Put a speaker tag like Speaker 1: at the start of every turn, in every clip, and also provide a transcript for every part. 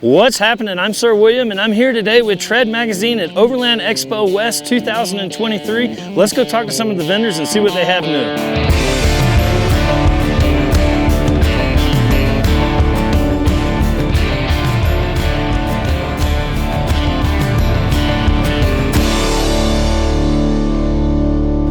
Speaker 1: What's happening? I'm Sir William and I'm here today with Tread Magazine at Overland Expo West 2023. Let's go talk to some of the vendors and see what they have new.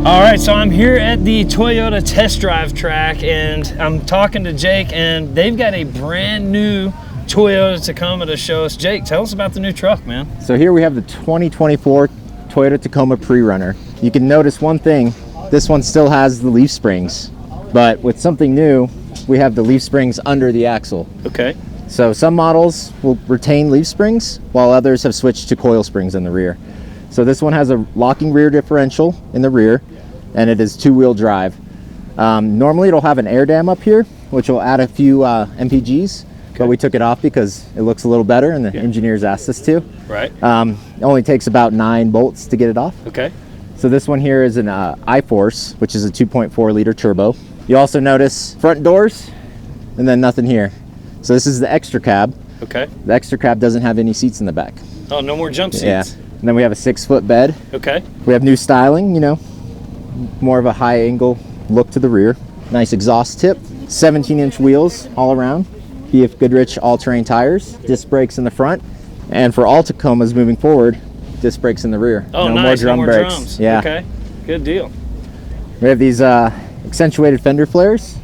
Speaker 1: All right, so I'm here at the Toyota test drive track and I'm talking to Jake, and they've got a brand new Toyota Tacoma to show us. Jake, tell us about the new truck, man.
Speaker 2: So here we have the 2024 Toyota Tacoma Pre-Runner. You can notice one thing, this one still has the leaf springs, but with something new, we have the leaf springs under the axle.
Speaker 1: Okay.
Speaker 2: So some models will retain leaf springs, while others have switched to coil springs in the rear. So this one has a locking rear differential in the rear, and it is two-wheel drive. Normally it'll have an air dam up here, which will add a few MPGs. Okay. But we took it off because it looks a little better and the engineers asked us to.
Speaker 1: Right.
Speaker 2: It only takes about 9 bolts to get it off.
Speaker 1: Okay.
Speaker 2: So this one here is an I-Force, which is a 2.4 liter turbo. You also notice front doors and then nothing here. So this is the extra cab.
Speaker 1: Okay.
Speaker 2: The extra cab doesn't have any seats in the back.
Speaker 1: Oh, no more jump seats.
Speaker 2: Yeah. And then we have a 6-foot bed.
Speaker 1: Okay.
Speaker 2: We have new styling, you know, more of a high angle look to the rear. Nice exhaust tip, 17-inch wheels all around. BF Goodrich all-terrain tires, disc brakes in the front, and for all Tacomas moving forward, disc brakes in the rear.
Speaker 1: Oh,
Speaker 2: no
Speaker 1: nice.
Speaker 2: more drum brakes.
Speaker 1: Drums.
Speaker 2: Yeah.
Speaker 1: Okay, good deal.
Speaker 2: We have these accentuated fender flares.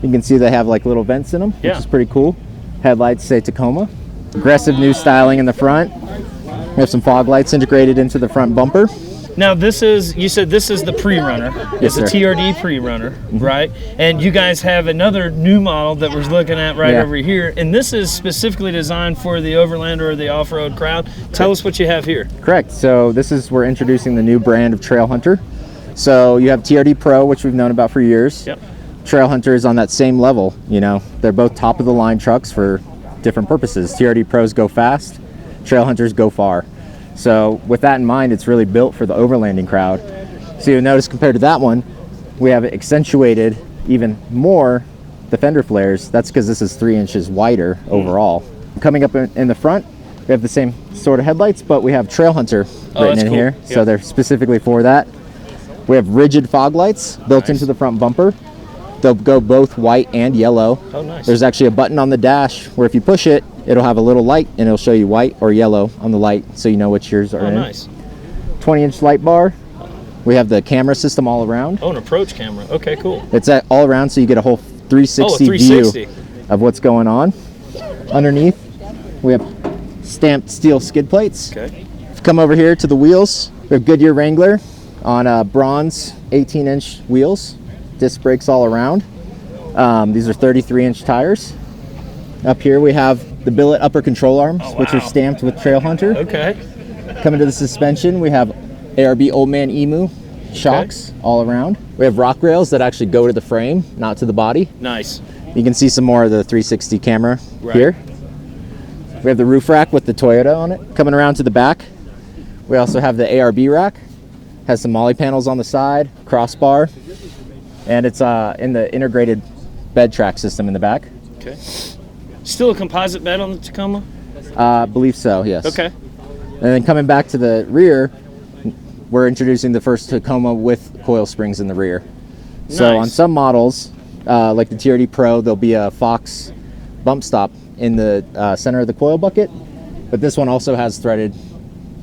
Speaker 2: You can see they have like little vents in them, which is pretty cool. Headlights say Tacoma. Aggressive new styling in the front. We have some fog lights integrated into the front bumper.
Speaker 1: Now this is, you said this is the pre-runner.
Speaker 2: Yes,
Speaker 1: it's a TRD pre-runner, right? And you guys have another new model that we're looking at right over here, and this is specifically designed for the Overlander or the off-road crowd. Tell us what you have here.
Speaker 2: Correct. So we're introducing the new brand of Trail Hunter. So you have TRD Pro, which we've known about for years.
Speaker 1: Yep.
Speaker 2: Trail Hunter is on that same level. You know, they're both top of the line trucks for different purposes. TRD Pros go fast, Trail Hunters go far. So with that in mind, it's really built for the overlanding crowd. So you'll notice compared to that one, we have accentuated even more the fender flares. That's because this is 3 inches wider overall. Coming up in the front, we have the same sort of headlights, but we have Trail Hunter written in here. Yep. So they're specifically for that. We have rigid fog lights built into the front bumper. They'll go both white and yellow.
Speaker 1: Oh, nice.
Speaker 2: There's actually a button on the dash where if you push it, it'll have a little light and it'll show you white or yellow on the light so you know which yours are in.
Speaker 1: Nice.
Speaker 2: 20-inch light bar. We have the camera system all around.
Speaker 1: Oh, an approach camera. Okay, cool.
Speaker 2: It's all around so you get a whole 360 view of what's going on. Underneath, we have stamped steel skid plates.
Speaker 1: Okay.
Speaker 2: Come over here to the wheels. We have Goodyear Wrangler on bronze 18-inch wheels. Disc brakes all around. These are 33-inch tires. Up here we have the billet upper control arms, which are stamped with Trail Hunter.
Speaker 1: Okay.
Speaker 2: Coming to the suspension, we have ARB Old Man Emu shocks all around. We have rock rails that actually go to the frame, not to the body.
Speaker 1: Nice.
Speaker 2: You can see some more of the 360 camera here. We have the roof rack with the Toyota on it. Coming around to the back, we also have the ARB rack. Has some molly panels on the side, crossbar, and it's in the integrated bed track system in the back.
Speaker 1: Okay. Still a composite bed on the Tacoma?
Speaker 2: I believe so, yes.
Speaker 1: Okay.
Speaker 2: And then coming back to the rear, we're introducing the first Tacoma with coil springs in the rear. Nice. So on some models, like the TRD Pro, there'll be a Fox bump stop in the center of the coil bucket, but this one also has threaded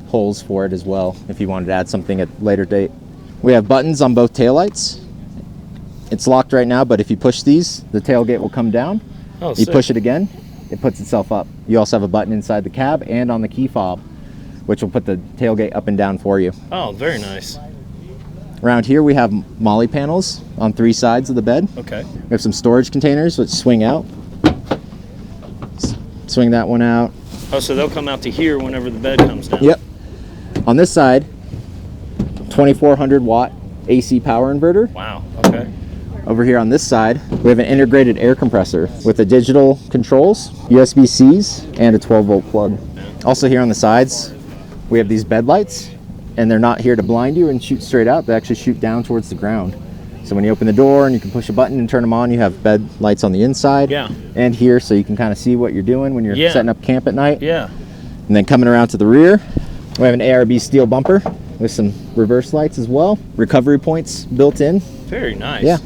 Speaker 2: holes for it as well if you wanted to add something at a later date. We have buttons on both taillights. It's locked right now, but if you push these, the tailgate will come down.
Speaker 1: Oh,
Speaker 2: you push it again, it puts itself up. You also have a button inside the cab and on the key fob, which will put the tailgate up and down for you.
Speaker 1: Oh, very nice.
Speaker 2: Around here we have molly panels on 3 sides of the bed.
Speaker 1: Okay.
Speaker 2: We have some storage containers which swing out. Swing that one out.
Speaker 1: Oh, so they'll come out to here whenever the bed comes down.
Speaker 2: Yep. On this side, 2400 watt AC power inverter.
Speaker 1: Wow, okay.
Speaker 2: Over here on this side, we have an integrated air compressor with the digital controls, USB-Cs, and a 12-volt plug. Also here on the sides, we have these bed lights, and they're not here to blind you and shoot straight out. They actually shoot down towards the ground. So when you open the door and you can push a button and turn them on, you have bed lights on the inside and here, so you can kind of see what you're doing when you're setting up camp at night. And then coming around to the rear, we have an ARB steel bumper with some reverse lights as well. Recovery points built in.
Speaker 1: Very nice. Yeah.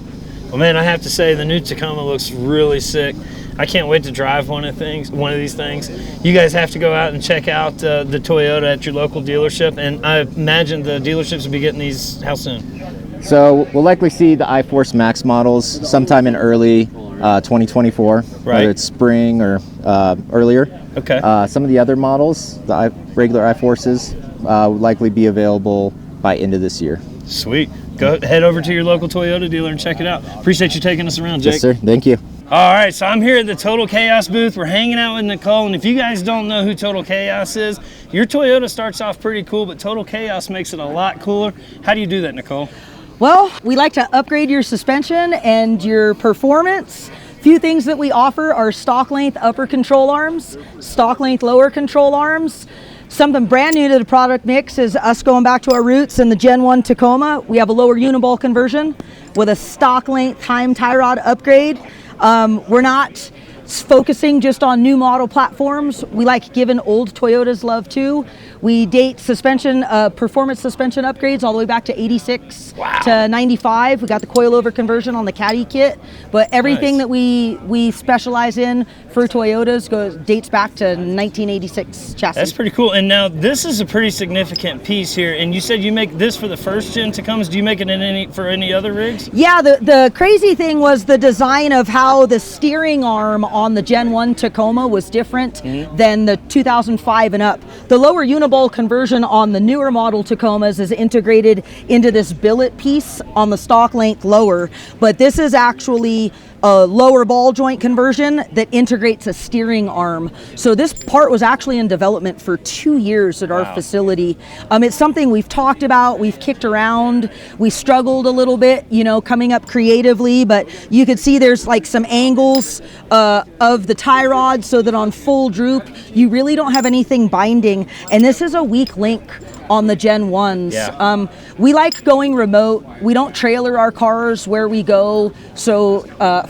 Speaker 1: Well, man, I have to say the new Tacoma looks really sick. I can't wait to drive one of these things. You guys have to go out and check out the Toyota at your local dealership, and I imagine the dealerships will be getting these how soon?
Speaker 2: So we'll likely see the iForce Max models sometime in early 2024, whether it's spring or earlier.
Speaker 1: Okay.
Speaker 2: Some of the other models, the regular iForces, would likely be available by end of this year.
Speaker 1: Sweet. Go head over to your local Toyota dealer and check it out. Appreciate you taking us around, Jake.
Speaker 2: Yes, sir. Thank you.
Speaker 1: All right, so I'm here at the Total Chaos booth. We're hanging out with Nicole, and if you guys don't know who Total Chaos is, your Toyota starts off pretty cool, but Total Chaos makes it a lot cooler. How do you do that, Nicole?
Speaker 3: Well, we like to upgrade your suspension and your performance. Few things that we offer are stock length upper control arms, stock length lower control arms. Something brand new to the product mix is us going back to our roots in the Gen 1 Tacoma. We have a lower uniball conversion with a stock length time tie rod upgrade. We're not focusing just on new model platforms. We like giving old Toyotas love too. We date suspension, performance suspension upgrades all the way back to 86 to 95. We got the coilover conversion on the Caddy kit, but everything that we specialize in for Toyotas dates back to 1986 chassis.
Speaker 1: That's pretty cool. And now this is a pretty significant piece here. And you said you make this for the first gen Tacomas. Do you make it for any other rigs?
Speaker 3: Yeah, the crazy thing was the design of how the steering arm on the Gen 1 Tacoma was different than the 2005 and up. The lower uniball conversion on the newer model Tacomas is integrated into this billet piece on the stock length lower, but this is actually a lower ball joint conversion that integrates a steering arm. So this part was actually in development for 2 years at our facility. It's something we've talked about, we've kicked around, we struggled a little bit, coming up creatively, but you could see there's like some angles of the tie rod so that on full droop, you really don't have anything binding. And this is a weak link on the Gen 1s. We like going remote. We don't trailer our cars where we go. So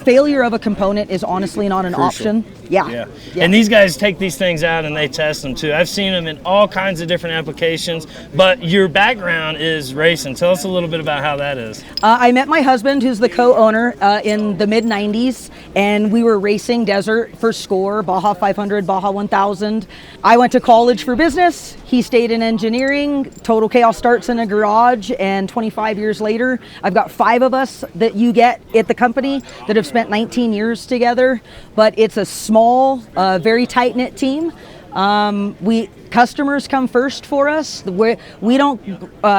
Speaker 3: failure of a component is honestly not an option. Yeah.
Speaker 1: And these guys take these things out and they test them too. I've seen them in all kinds of different applications, but your background is racing. Tell us a little bit about how that is.
Speaker 3: I met my husband, who's the co-owner, in the mid-90s, and we were racing desert for Score, Baja 500, Baja 1000. I went to college for business. He stayed in engineering. Total Chaos starts in a garage, and 25 years later, I've got 5 of us that you get at the company that have spent 19 years together, but it's a small, very tight-knit team. Customers come first for us. We don't.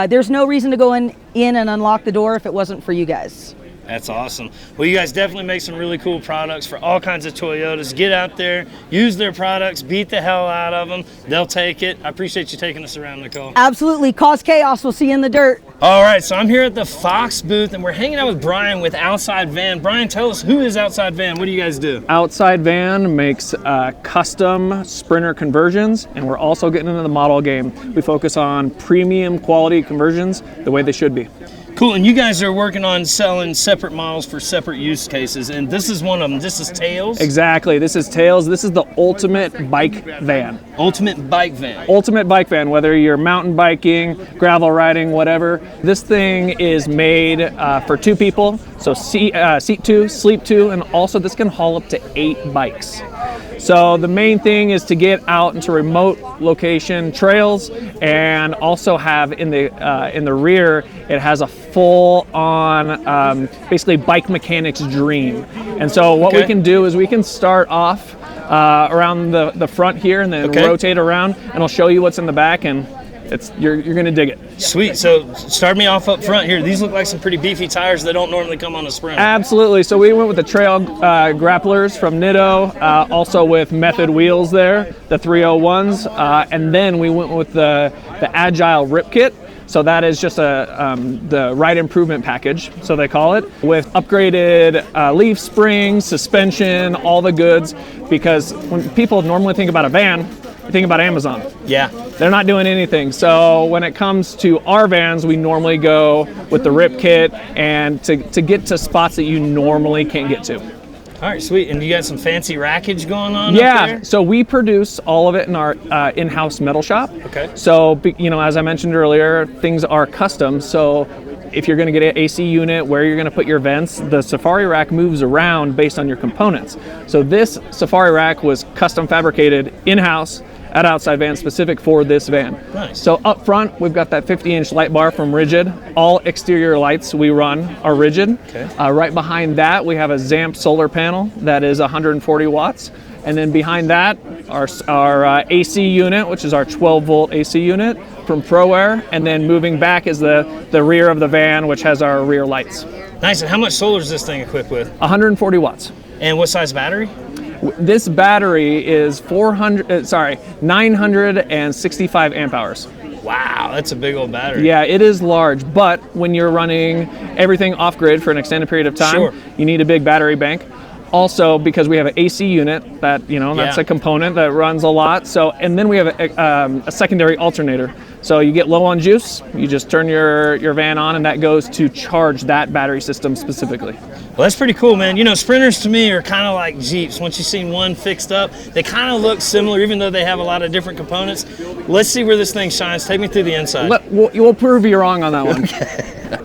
Speaker 3: There's no reason to go in and unlock the door if it wasn't for you guys.
Speaker 1: That's awesome. Well, you guys definitely make some really cool products for all kinds of Toyotas. Get out there, use their products, beat the hell out of them. They'll take it. I appreciate you taking us around, Nicole.
Speaker 3: Absolutely. Cause chaos. We'll see you in the dirt.
Speaker 1: All right, so I'm here at the Fox booth, and we're hanging out with Brian with Outside Van. Brian, tell us, who is Outside Van? What do you guys do?
Speaker 4: Outside Van makes custom Sprinter conversions, and we're also getting into the model game. We focus on premium quality conversions the way they should be.
Speaker 1: Cool, and you guys are working on selling separate models for separate use cases, and this is one of them. This is Tails?
Speaker 4: Exactly, this is Tails. This is the ultimate bike van.
Speaker 1: Ultimate bike van.
Speaker 4: Ultimate bike van, whether you're mountain biking, gravel riding, whatever. This thing is made for 2 people, so seat 2, sleep 2, and also this can haul up to 8 bikes. So the main thing is to get out into remote location trails, and also have in the rear, it has a full-on basically bike mechanic's dream. And so what we can do is we can start off around the front here and then rotate around, and I'll show you what's in the back, and you're gonna dig it.
Speaker 1: Sweet. So start me off up front here. These look like some pretty beefy tires that don't normally come on a Sprint.
Speaker 4: Absolutely. So we went with the trail grapplers from Nitto, also with Method wheels there, the 301s, and then we went with the Agile Rip Kit. So that is just the ride improvement package, so they call it, with upgraded leaf springs, suspension, all the goods, because when people normally think about a van, you think about Amazon.
Speaker 1: Yeah.
Speaker 4: They're not doing anything. So when it comes to our vans, we normally go with the rip kit and to get to spots that you normally can't get to.
Speaker 1: All right, sweet. And you got some fancy rackage going on up
Speaker 4: Yeah,
Speaker 1: there?
Speaker 4: so we produce all of it in our in-house metal shop.
Speaker 1: Okay.
Speaker 4: So, you know, as I mentioned earlier, things are custom. So if you're going to get an AC unit, where you're going to put your vents, the Safari rack moves around based on your components. So this Safari rack was custom fabricated in-house at Outside Van, specific for this van.
Speaker 1: Nice.
Speaker 4: So up front, we've got that 50-inch light bar from Rigid. All exterior lights we run are Rigid.
Speaker 1: Okay.
Speaker 4: Right behind that, we have a Zamp solar panel that is 140 watts. And then behind that, our AC unit, which is our 12-volt AC unit from ProAir. And then moving back is the rear of the van, which has our rear lights.
Speaker 1: Nice. And how much solar is this thing equipped with?
Speaker 4: 140 watts.
Speaker 1: And what size battery?
Speaker 4: This battery is 965 amp hours.
Speaker 1: Wow, that's a big old battery.
Speaker 4: Yeah, it is large, but when you're running everything off-grid for an extended period of time,
Speaker 1: Sure.
Speaker 4: you need a big battery bank. Also, because we have an AC unit that, you know, that's
Speaker 1: Yeah.
Speaker 4: a component that runs a lot. So, and then we have a secondary alternator. So you get low on juice, you just turn your van on, and that goes to charge that battery system specifically.
Speaker 1: Well, that's pretty cool, man. You know, Sprinters to me are kind of like Jeeps. Once you've seen one fixed up, they kind of look similar, even though they have a lot of different components. Let's see where this thing shines. Take me through the inside.
Speaker 4: We'll prove you wrong on that one.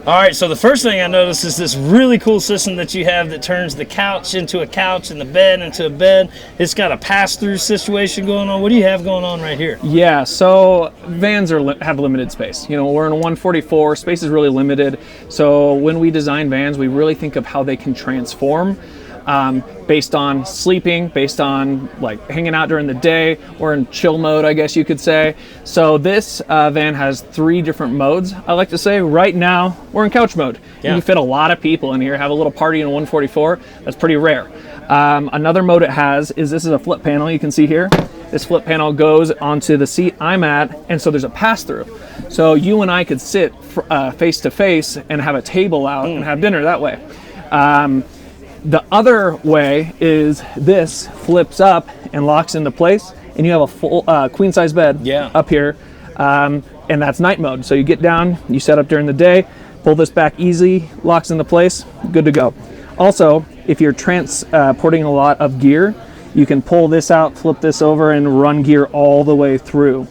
Speaker 1: All right, so the first thing I noticed is this really cool system that you have that turns the couch into a couch and the bed into a bed. It's got a pass-through situation going on. What do you have going on right here?
Speaker 4: Yeah, so vans have limited space. You know, we're in a 144, space is really limited. So when we design vans, we really think of how they can transform based on sleeping, based on like hanging out during the day, or in chill mode, I guess you could say. So this van has 3 different modes. I like to say right now we're in couch mode.
Speaker 1: Yeah.
Speaker 4: You can fit a lot of people in here, have a little party in a 144. That's pretty rare. Another mode it has is this is a flip panel you can see here. This flip panel goes onto the seat I'm at, and so there's a pass-through. So you and I could sit face to face and have a table out and have dinner that way. The other way is this flips up and locks into place, and you have a full queen-size bed up here, and that's night mode. So you get down, you set up during the day, pull this back easy, locks into place, good to go. Also, if you're transporting a lot of gear, you can pull this out, flip this over, and run gear all the way through.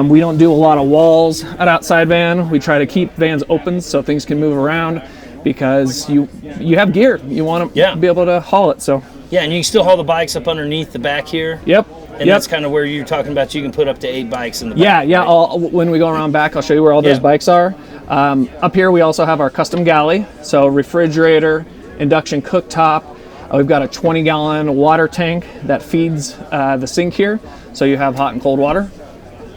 Speaker 4: We don't do a lot of walls at Outside Van. We try to keep vans open so things can move around, because you have gear. You want to be able to haul it. So
Speaker 1: yeah, and you can still haul the bikes up underneath the back here.
Speaker 4: Yep.
Speaker 1: And that's kind of where you're talking about. You can put up to 8 bikes in the back.
Speaker 4: Yeah. Right? When we go around back, I'll show you where all those bikes are. Up here, we also have our custom galley. So refrigerator, induction cooktop. We've got a 20-gallon water tank that feeds the sink here. So you have hot and cold water.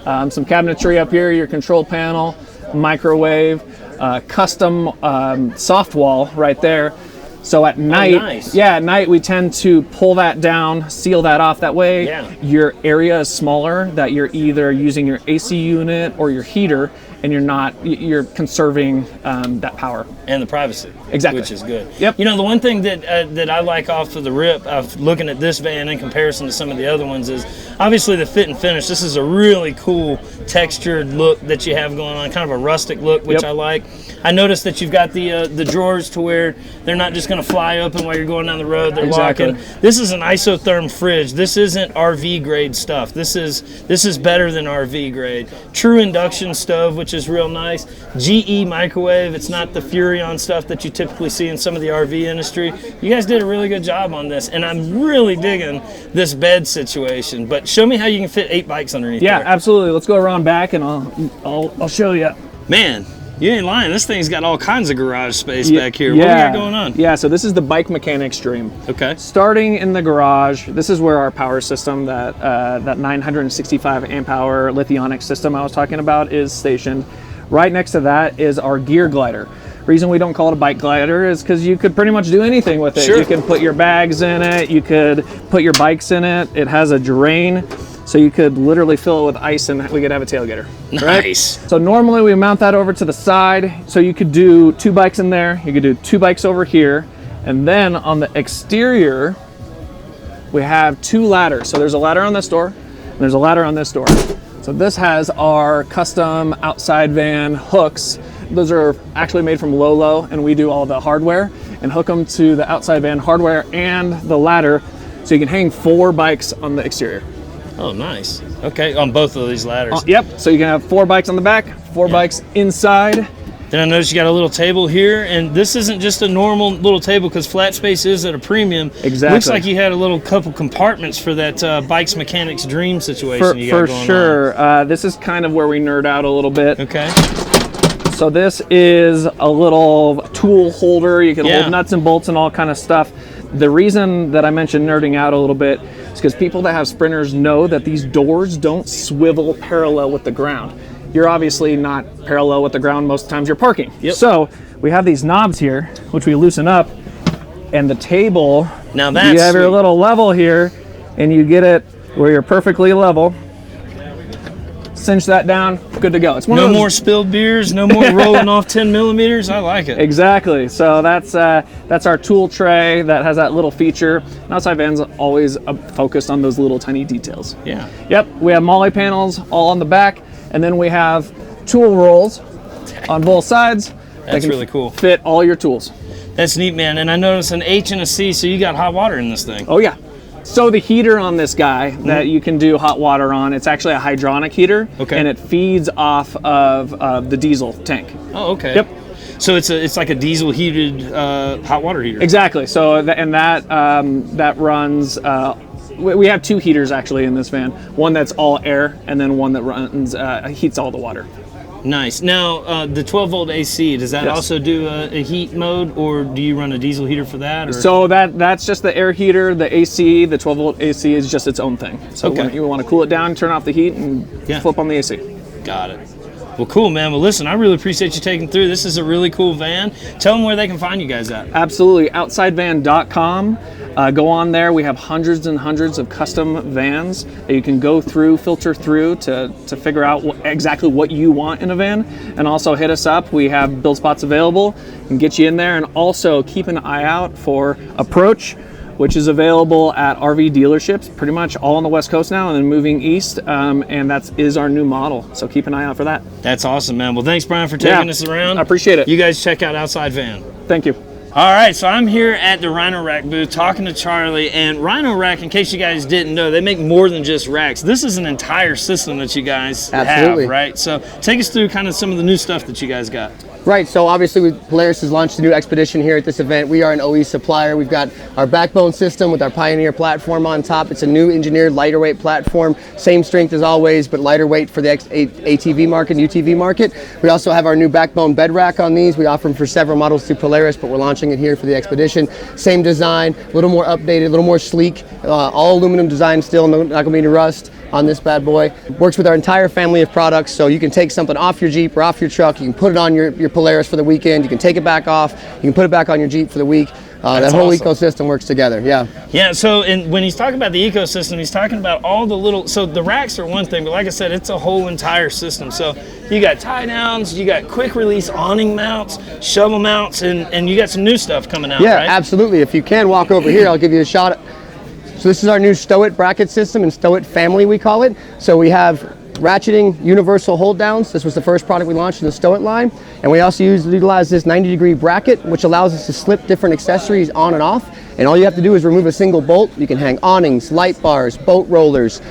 Speaker 4: Some cabinetry up here, your control panel, microwave, custom soft wall right there. So at night, at night we tend to pull that down, seal that off. That way your area is smaller, that you're either using your AC unit or your heater, and you're conserving that power.
Speaker 1: And the privacy.
Speaker 4: Exactly.
Speaker 1: Which is good.
Speaker 4: Yep.
Speaker 1: You know, the one thing that I like off of the rip of looking at this van in comparison to some of the other ones is obviously the fit and finish. This is a really cool textured look that you have going on, kind of a rustic look, which I like. I noticed that you've got the drawers to where they're not just going to fly open while you're going down the road. They're locking. This is an isotherm fridge. This isn't RV grade stuff. This is better than RV grade. True induction stove, which is real nice. GE microwave. It's not the Furrion stuff that you typically see in some of the RV industry. You guys did a really good job on this, and I'm really digging this bed situation. But show me how you can fit 8 bikes underneath.
Speaker 4: Yeah,
Speaker 1: there.
Speaker 4: Absolutely. Let's go around back, and I'll show you.
Speaker 1: Man, you ain't lying. This thing's got all kinds of garage space back here. What do we got going on?
Speaker 4: Yeah, so this is the bike mechanics dream.
Speaker 1: Okay.
Speaker 4: Starting in the garage, this is where our power system, that 965 amp hour lithionic system I was talking about, is stationed. Right next to that is our gear glider. Reason we don't call it a bike glider is because you could pretty much do anything with it.
Speaker 1: Sure.
Speaker 4: You can put your bags in it, you could put your bikes in it. It has a drain, so you could literally fill it with ice and we could have a tailgater. Right?
Speaker 1: Nice.
Speaker 4: So normally we mount that over to the side, so you could do 2 bikes in there, you could do 2 bikes over here, and then on the exterior, we have 2 ladders. So there's a ladder on this door, and there's a ladder on this door. So this has our custom outside van hooks. Those are actually made from Lolo, and we do all the hardware and hook them to the outside van hardware and the ladder, so you can hang 4 bikes on the exterior.
Speaker 1: Oh, nice. Okay, on both of these ladders.
Speaker 4: Yep, so you can have 4 bikes on the back, 4 bikes inside.
Speaker 1: Then I noticed you got a little table here, and this isn't just a normal little table because flat space is at a premium.
Speaker 4: Exactly.
Speaker 1: Looks like you had a little couple compartments for that bikes mechanics dream situation you got
Speaker 4: For
Speaker 1: going
Speaker 4: sure.
Speaker 1: on.
Speaker 4: This is kind of where we nerd out a little bit.
Speaker 1: Okay.
Speaker 4: So this is a little tool holder. You can hold nuts and bolts and all kind of stuff. The reason that I mentioned nerding out a little bit is because people that have sprinters know that these doors don't swivel parallel with the ground. You're obviously not parallel with the ground most times you're parking.
Speaker 1: Yep.
Speaker 4: So we have these knobs here, which we loosen up, and the table,
Speaker 1: Now that's
Speaker 4: you have your
Speaker 1: sweet.
Speaker 4: little level here, and you get it where you're perfectly level. Cinch that down, good to go. It's one of
Speaker 1: No
Speaker 4: those,
Speaker 1: more spilled beers, no more rolling off 10 millimeters. I like it.
Speaker 4: Exactly. So that's our tool tray that has that little feature. And outside van's always focused on those little tiny details.
Speaker 1: Yeah.
Speaker 4: Yep. We have MOLLE panels all on the back, and then we have tool rolls on both sides.
Speaker 1: That's really cool.
Speaker 4: Fit all your tools.
Speaker 1: That's neat, man. And I noticed an H and a C, so you got hot water in this thing.
Speaker 4: Oh yeah. So the heater on this guy that you can do hot water on, it's actually a hydronic heater.
Speaker 1: Okay.
Speaker 4: And it feeds off of the diesel tank.
Speaker 1: Oh, okay.
Speaker 4: Yep.
Speaker 1: So it's like a diesel heated hot water heater.
Speaker 4: Exactly. So that runs. We have 2 heaters actually in this van. One that's all air, and then one that runs heats all the water.
Speaker 1: Nice. Now, the 12-volt AC, does that
Speaker 4: Yes.
Speaker 1: also do a heat mode, or do you run a diesel heater for that? Or?
Speaker 4: So that's just the air heater. The AC, the 12-volt AC, is just its own thing. So
Speaker 1: Okay.
Speaker 4: when you want to cool it down, turn off the heat, and flip on the AC.
Speaker 1: Got it. Well, cool, man. Well, listen, I really appreciate you taking through. This is a really cool van. Tell them where they can find you guys at.
Speaker 4: Absolutely. OutsideVan.com. Go on there. We have hundreds and hundreds of custom vans that you can go through, filter through to figure out exactly what you want in a van. And also hit us up. We have build spots available and get you in there. And also keep an eye out for Approach, which is available at RV dealerships pretty much all on the West Coast now, and then moving east. And that is our new model. So keep an eye out for that.
Speaker 1: That's awesome, man. Well, thanks, Brian, for taking us around.
Speaker 4: I appreciate it.
Speaker 1: You guys check out Outside Van.
Speaker 4: Thank you.
Speaker 1: All right, so I'm here at the Rhino Rack booth talking to Charlie, and Rhino Rack, in case you guys didn't know, they make more than just racks. This is an entire system that you guys
Speaker 5: Absolutely.
Speaker 1: have, right? So take us through kind of some of the new stuff that you guys got.
Speaker 5: Right, so obviously Polaris has launched a new Expedition here at this event. We are an OE supplier. We've got our backbone system with our Pioneer platform on top. It's a new engineered lighter weight platform. Same strength as always, but lighter weight for the ATV market and UTV market. We also have our new backbone bed rack on these. We offer them for several models through Polaris, but we're launching it here for the Expedition. Same design, a little more updated, a little more sleek. All aluminum design still, not gonna be any rust on this bad boy. Works with our entire family of products, so you can take something off your Jeep or off your truck, you can put it on your Polaris for the weekend, you can take it back off, you can put it back on your Jeep for the week. That whole
Speaker 1: awesome.
Speaker 5: ecosystem works together, yeah.
Speaker 1: Yeah, so when he's talking about the ecosystem, he's talking about all the little, so the racks are one thing, but like I said, it's a whole entire system. So you got tie downs, you got quick release awning mounts, shovel mounts, and you got some new stuff coming out,
Speaker 5: Yeah,
Speaker 1: right?
Speaker 5: absolutely. If you can walk over here, I'll give you a shot. So this is our new Stow It bracket system, and Stow It family we call it. So we have ratcheting universal hold downs. This was the first product we launched in the Stow It line. And we also utilize this 90-degree bracket, which allows us to slip different accessories on and off. And all you have to do is remove a single bolt. You can hang awnings, light bars, boat rollers,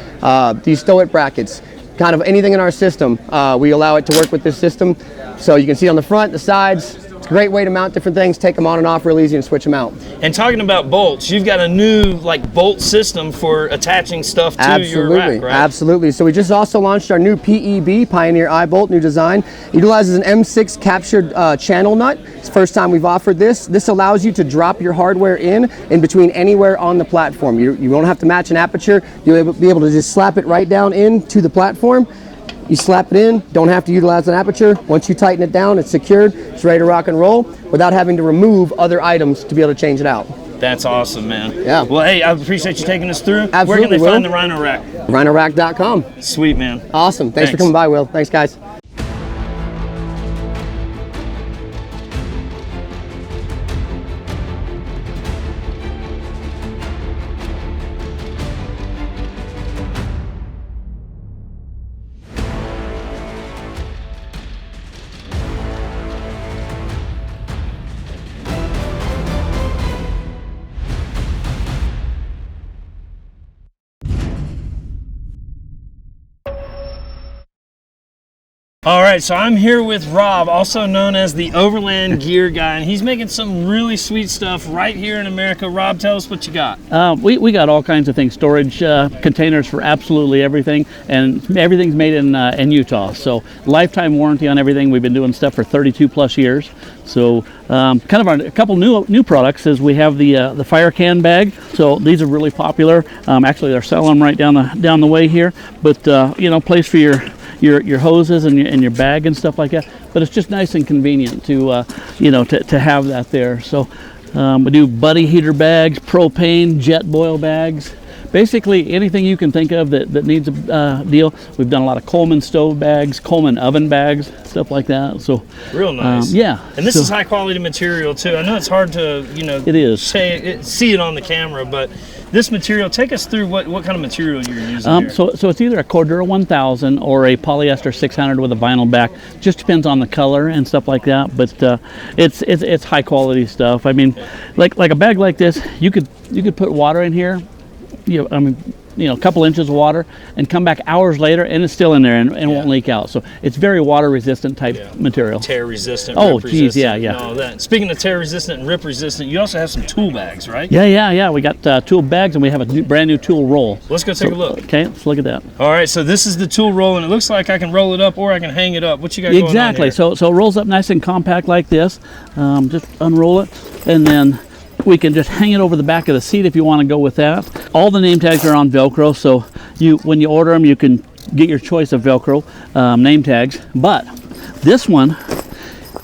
Speaker 5: these Stow It brackets, kind of anything in our system. We allow it to work with this system. So you can see on the front, the sides. It's a great way to mount different things, take them on and off real easy and switch them out.
Speaker 1: And talking about bolts, you've got a new like bolt system for attaching stuff to your rack, right?
Speaker 5: Absolutely. So we just also launched our new PEB, Pioneer I-Bolt, new design. It utilizes an M6 captured channel nut. It's the first time we've offered this. This allows you to drop your hardware in between anywhere on the platform. You won't have to match an aperture. You'll be able to just slap it right down into the platform. You slap it in, don't have to utilize an aperture. Once you tighten it down, it's secured, it's ready to rock and roll without having to remove other items to be able to change it out.
Speaker 1: That's awesome, man.
Speaker 5: Yeah.
Speaker 1: Well, hey, I appreciate you taking us through.
Speaker 5: Absolutely,
Speaker 1: Where can they
Speaker 5: Will.
Speaker 1: find the Rhino Rack?
Speaker 5: RhinoRack.com.
Speaker 1: Sweet, man.
Speaker 5: Awesome. Thanks for
Speaker 1: Thanks.
Speaker 5: coming by, Will. Thanks, guys.
Speaker 1: All right, so I'm here with Rob, also known as the Overland Gear Guy, and he's making some really sweet stuff right here in America. Rob, tell us what you got.
Speaker 6: We got all kinds of things, storage containers for absolutely everything, and everything's made in Utah. So lifetime warranty on everything. We've been doing stuff for 32 plus years. So kind of a couple new products is we have the fire can bag. So these are really popular. Actually, they're selling them right down the way here. But you know, place for your hoses and your bag and stuff like that. But it's just nice and convenient to you know, to have that there. So we do buddy heater bags, propane, jet boil bags. Basically anything you can think of that needs a deal. We've done a lot of Coleman stove bags, Coleman oven bags, stuff like that. So
Speaker 1: real nice.
Speaker 6: Yeah.
Speaker 1: And this is high quality material too. I know it's hard to, you know,
Speaker 6: it is.
Speaker 1: See it on the camera, but this material, take us through what kind of material you're using here.
Speaker 6: So it's either a Cordura 1000 or a polyester 600 with a vinyl back. Just depends on the color and stuff like that. But it's high quality stuff. I mean, like a bag like this, you could put water in here. I mean, you know, a couple inches of water and come back hours later and it's still in there and won't leak out. So it's very water resistant type material.
Speaker 1: Tear resistant.
Speaker 6: Oh,
Speaker 1: rip
Speaker 6: geez,
Speaker 1: resistant,
Speaker 6: yeah.
Speaker 1: And all that. Speaking of tear resistant and rip resistant, you also have some tool bags, right?
Speaker 6: Yeah. We got tool bags and we have a brand new tool roll.
Speaker 1: Let's go take a look.
Speaker 6: Okay, let's look at that.
Speaker 1: All right, so this is the tool roll, and it looks like I can roll it up or I can hang it up. What you got going on
Speaker 6: Exactly.
Speaker 1: here?
Speaker 6: So it rolls up nice and compact like this. Just unroll it, and then we can just hang it over the back of the seat if you want to go with that. All the name tags are on Velcro, so when you order them, you can get your choice of Velcro name tags. But this one,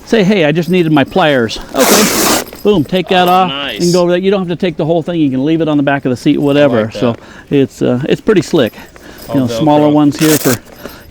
Speaker 6: say, hey, I just needed my pliers. Okay, boom, take that off.
Speaker 1: Nice.
Speaker 6: And go over that. You don't have to take the whole thing. You can leave it on the back of the seat, whatever.
Speaker 1: Like
Speaker 6: so it's pretty slick. You know,
Speaker 1: Velcro.
Speaker 6: smaller ones here for,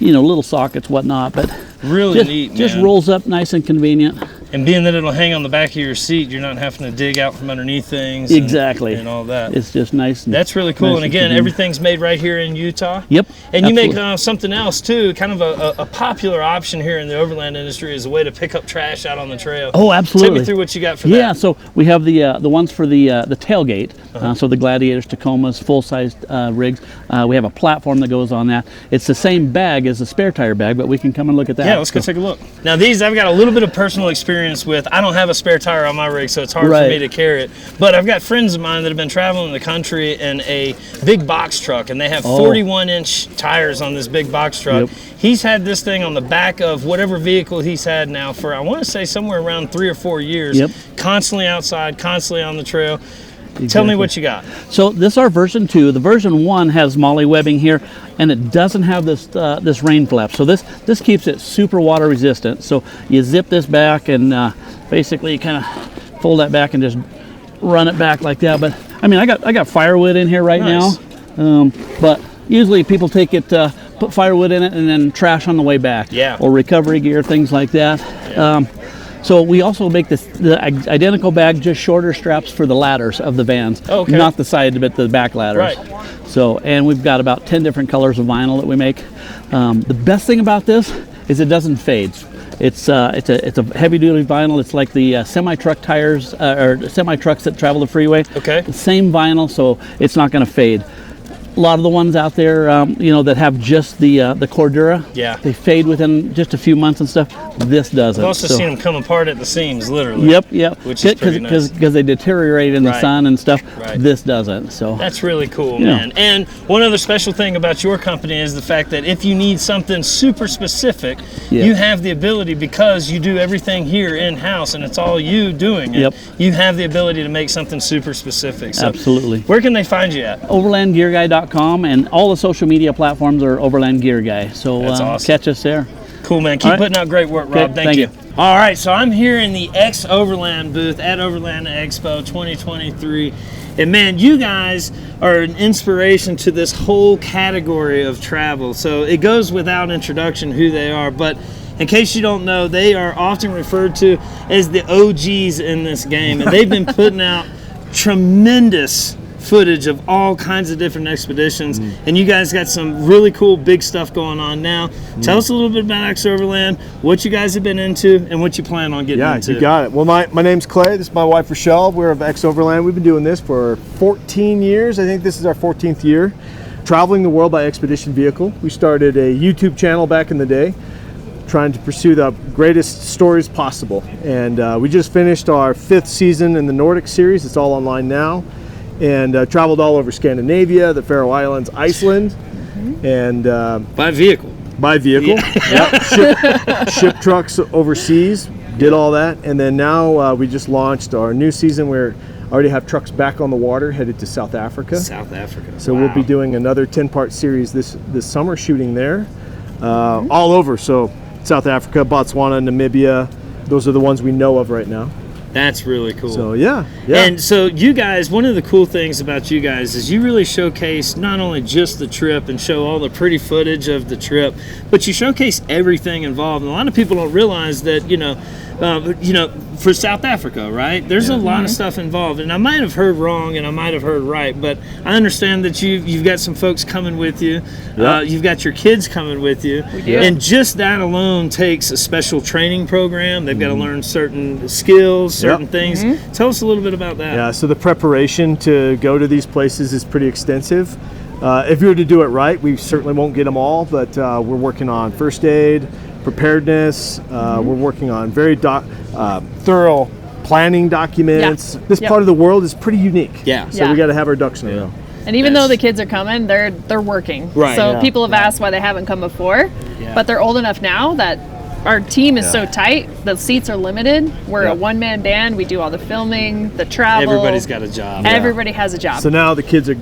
Speaker 6: you know, little sockets, whatnot. But
Speaker 1: really neat, man.
Speaker 6: Just rolls up nice and convenient.
Speaker 1: And being that it'll hang on the back of your seat, you're not having to dig out from underneath things.
Speaker 6: Exactly.
Speaker 1: And all that.
Speaker 6: It's just nice.
Speaker 1: That's really cool.
Speaker 6: Nice
Speaker 1: and again,
Speaker 6: convenient.
Speaker 1: everything's made right here in Utah.
Speaker 6: Yep.
Speaker 1: And you make
Speaker 6: absolutely.
Speaker 1: something else too, kind of a popular option here in the overland industry as a way to pick up trash out on the trail.
Speaker 6: Oh, absolutely.
Speaker 1: Take me through what you got for that.
Speaker 6: Yeah, so we have the ones for the tailgate, so the Gladiators, Tacomas, full-sized rigs. We have a platform that goes on that. It's the same bag as the spare tire bag, but we can come and look at that.
Speaker 1: Yeah, let's go take a look. Now these I've got a little bit of personal experience with. I don't have a spare tire on my rig, so it's hard for me to carry it. But I've got friends of mine that have been traveling the country in a big box truck, and they have 41-inch tires on this big box truck.
Speaker 6: Yep.
Speaker 1: He's had this thing on the back of whatever vehicle he's had now for, I want to say, somewhere around 3 or 4 years.
Speaker 6: Yep.
Speaker 1: Constantly outside, constantly on the trail.
Speaker 6: Exactly.
Speaker 1: Tell me what you got.
Speaker 6: So this is our version 2. The version 1 has MOLLE webbing here, and it doesn't have this rain flap. So this keeps it super water resistant. So you zip this back and basically you kind of fold that back and just run it back like that. But I mean, I got firewood in here right now, but usually people take it, put firewood in it, and then trash on the way back.
Speaker 1: Yeah.
Speaker 6: Or recovery gear, things like that.
Speaker 1: Yeah.
Speaker 6: So we also make the identical bag, just shorter straps for the ladders of the vans.
Speaker 1: Okay.
Speaker 6: Not the side, but the back ladders.
Speaker 1: Right.
Speaker 6: So, and we've got about 10 different colors of vinyl that we make. The best thing about this is it doesn't fade. It's a heavy-duty vinyl. It's like the semi-truck tires or semi-trucks that travel the freeway.
Speaker 1: Okay.
Speaker 6: The same vinyl, so it's not going to fade. A lot of the ones out there, you know, that have just the Cordura, they fade within just a few months and stuff. This doesn't.
Speaker 1: I've also seen them come apart at the seams, literally.
Speaker 6: Yep.
Speaker 1: Which is pretty nice.
Speaker 6: Because they deteriorate in the sun and stuff.
Speaker 1: Right.
Speaker 6: This doesn't. So
Speaker 1: that's really cool, man. And one other special thing about your company is the fact that if you need something super specific, you have the ability, because you do everything here in-house and it's all you doing it, you have the ability to make something super specific. So
Speaker 6: absolutely.
Speaker 1: Where can they find you at?
Speaker 6: OverlandGearGuy.com, and all the social media platforms are Overland Gear Guy. So
Speaker 1: that's awesome.
Speaker 6: Catch us there.
Speaker 1: Cool, man. Keep putting out great work, Rob. Thank you. All right, so I'm here in the Overland booth at Overland Expo 2023. And man, you guys are an inspiration to this whole category of travel. So it goes without introduction who they are, but in case you don't know, they are often referred to as the OGs in this game. And they've been putting out tremendous footage of all kinds of different expeditions, and you guys got some really cool big stuff going on now. Tell us a little bit about X Overland, what you guys have been into, and what you plan on getting into.
Speaker 7: Yeah, you got it. Well, my name's Clay. This is my wife Rochelle. We're of X Overland. We've been doing this for 14 years. I think this is our 14th year. Traveling the world by expedition vehicle. We started a YouTube channel back in the day. trying to pursue the greatest stories possible. And we just finished our 5th season in the Nordic series. It's all online now. And traveled all over Scandinavia, the Faroe Islands, Iceland, and
Speaker 1: By vehicle.
Speaker 7: Ship trucks overseas, did all that. And then now we just launched our new season where I already have trucks back on the water headed to South Africa. So we'll be doing another 10-part series this summer, shooting there, all over. So South Africa, Botswana, Namibia, those are the ones we know of right now.
Speaker 1: That's really cool.
Speaker 7: So yeah.
Speaker 1: And so you guys, one of the cool things about you guys is you really showcase not only just the trip and show all the pretty footage of the trip, but you showcase everything involved. And a lot of people don't realize that, for South Africa, right? There's a lot of stuff involved, and I might have heard wrong and I might have heard right, but I understand that you've got some folks coming with you. You've got your kids coming with you, and just that alone takes a special training program. They've got to learn certain skills, certain things. Tell us a little bit about that.
Speaker 7: Yeah, so the preparation to go to these places is pretty extensive. If you were to do it right, we certainly won't get them all, but we're working on first aid, preparedness. We're working on very thorough planning documents. This part of the world is pretty unique. So we got to have our ducks in a row.
Speaker 8: And even though the kids are coming, they're working.
Speaker 1: Right.
Speaker 8: So people have asked why they haven't come before, but they're old enough now that our team is so tight. The seats are limited. We're a one-man band. We do all the filming, the travel.
Speaker 1: Everybody's got a job.
Speaker 8: Everybody has a job.
Speaker 7: So now the kids are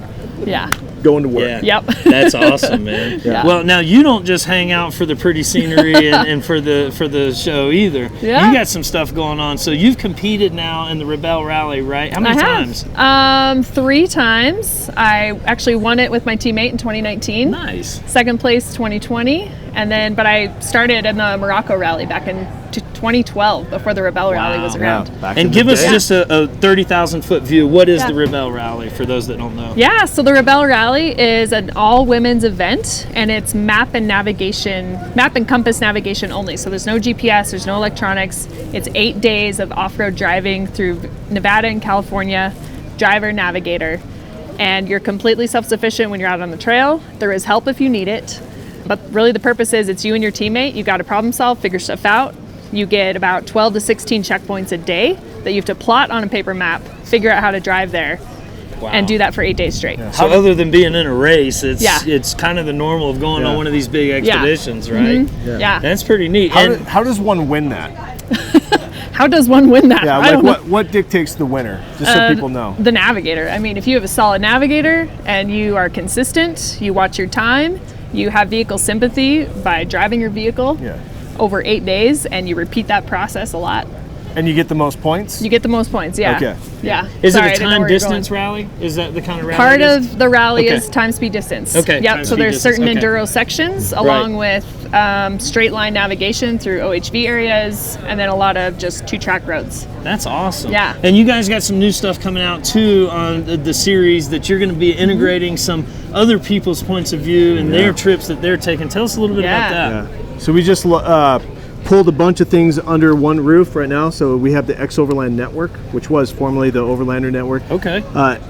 Speaker 7: going to work.
Speaker 1: That's awesome, man. Well, now you don't just hang out for the pretty scenery and for the show either. You got some stuff going on. So you've competed now in the Rebel Rally, right? How many times?
Speaker 8: 3 times. I actually won it with my teammate in 2019.
Speaker 1: Nice.
Speaker 8: Second place 2020, but I started in the Morocco Rally back in 2012 before the Rebel Rally was around.
Speaker 1: And give us just a 30,000 foot view. What is the Rebel Rally for those that don't know?
Speaker 8: Yeah, so the Rebel Rally is an all women's event, and it's map and compass navigation only. So there's no GPS, there's no electronics. It's 8 days of off-road driving through Nevada and California, driver, navigator. And you're completely self-sufficient when you're out on the trail. There is help if you need it. But really the purpose is it's you and your teammate. You got to problem solve, figure stuff out. You get about 12 to 16 checkpoints a day that you have to plot on a paper map, figure out how to drive there, and do that for 8 days straight.
Speaker 1: So other than being in a race, it's kind of the normal of going on one of these big expeditions, right? That's pretty neat.
Speaker 7: How does one win that?
Speaker 8: How does one win that?
Speaker 7: Yeah, like what dictates the winner? Just so people know.
Speaker 8: The navigator. I mean, if you have a solid navigator and you are consistent, you watch your time, you have vehicle sympathy by driving your vehicle over 8 days, and you repeat that process a lot.
Speaker 7: And you get the most points?
Speaker 8: You get the most points,
Speaker 7: Okay.
Speaker 1: Is it a time distance rally? Is that the kind of rally?
Speaker 8: Part of the rally is time, speed, distance.
Speaker 1: Okay.
Speaker 8: Yep. So there's certain enduro sections along with straight line navigation through OHV areas, and then a lot of just 2-track roads.
Speaker 1: That's awesome.
Speaker 8: Yeah.
Speaker 1: And you guys got some new stuff coming out too on the series that you're going to be integrating some other people's points of view and their trips that they're taking. Tell us a little bit about that.
Speaker 7: So we just pulled a bunch of things under one roof right now. So we have the X Overland Network, which was formerly the Overlander Network.
Speaker 1: Okay.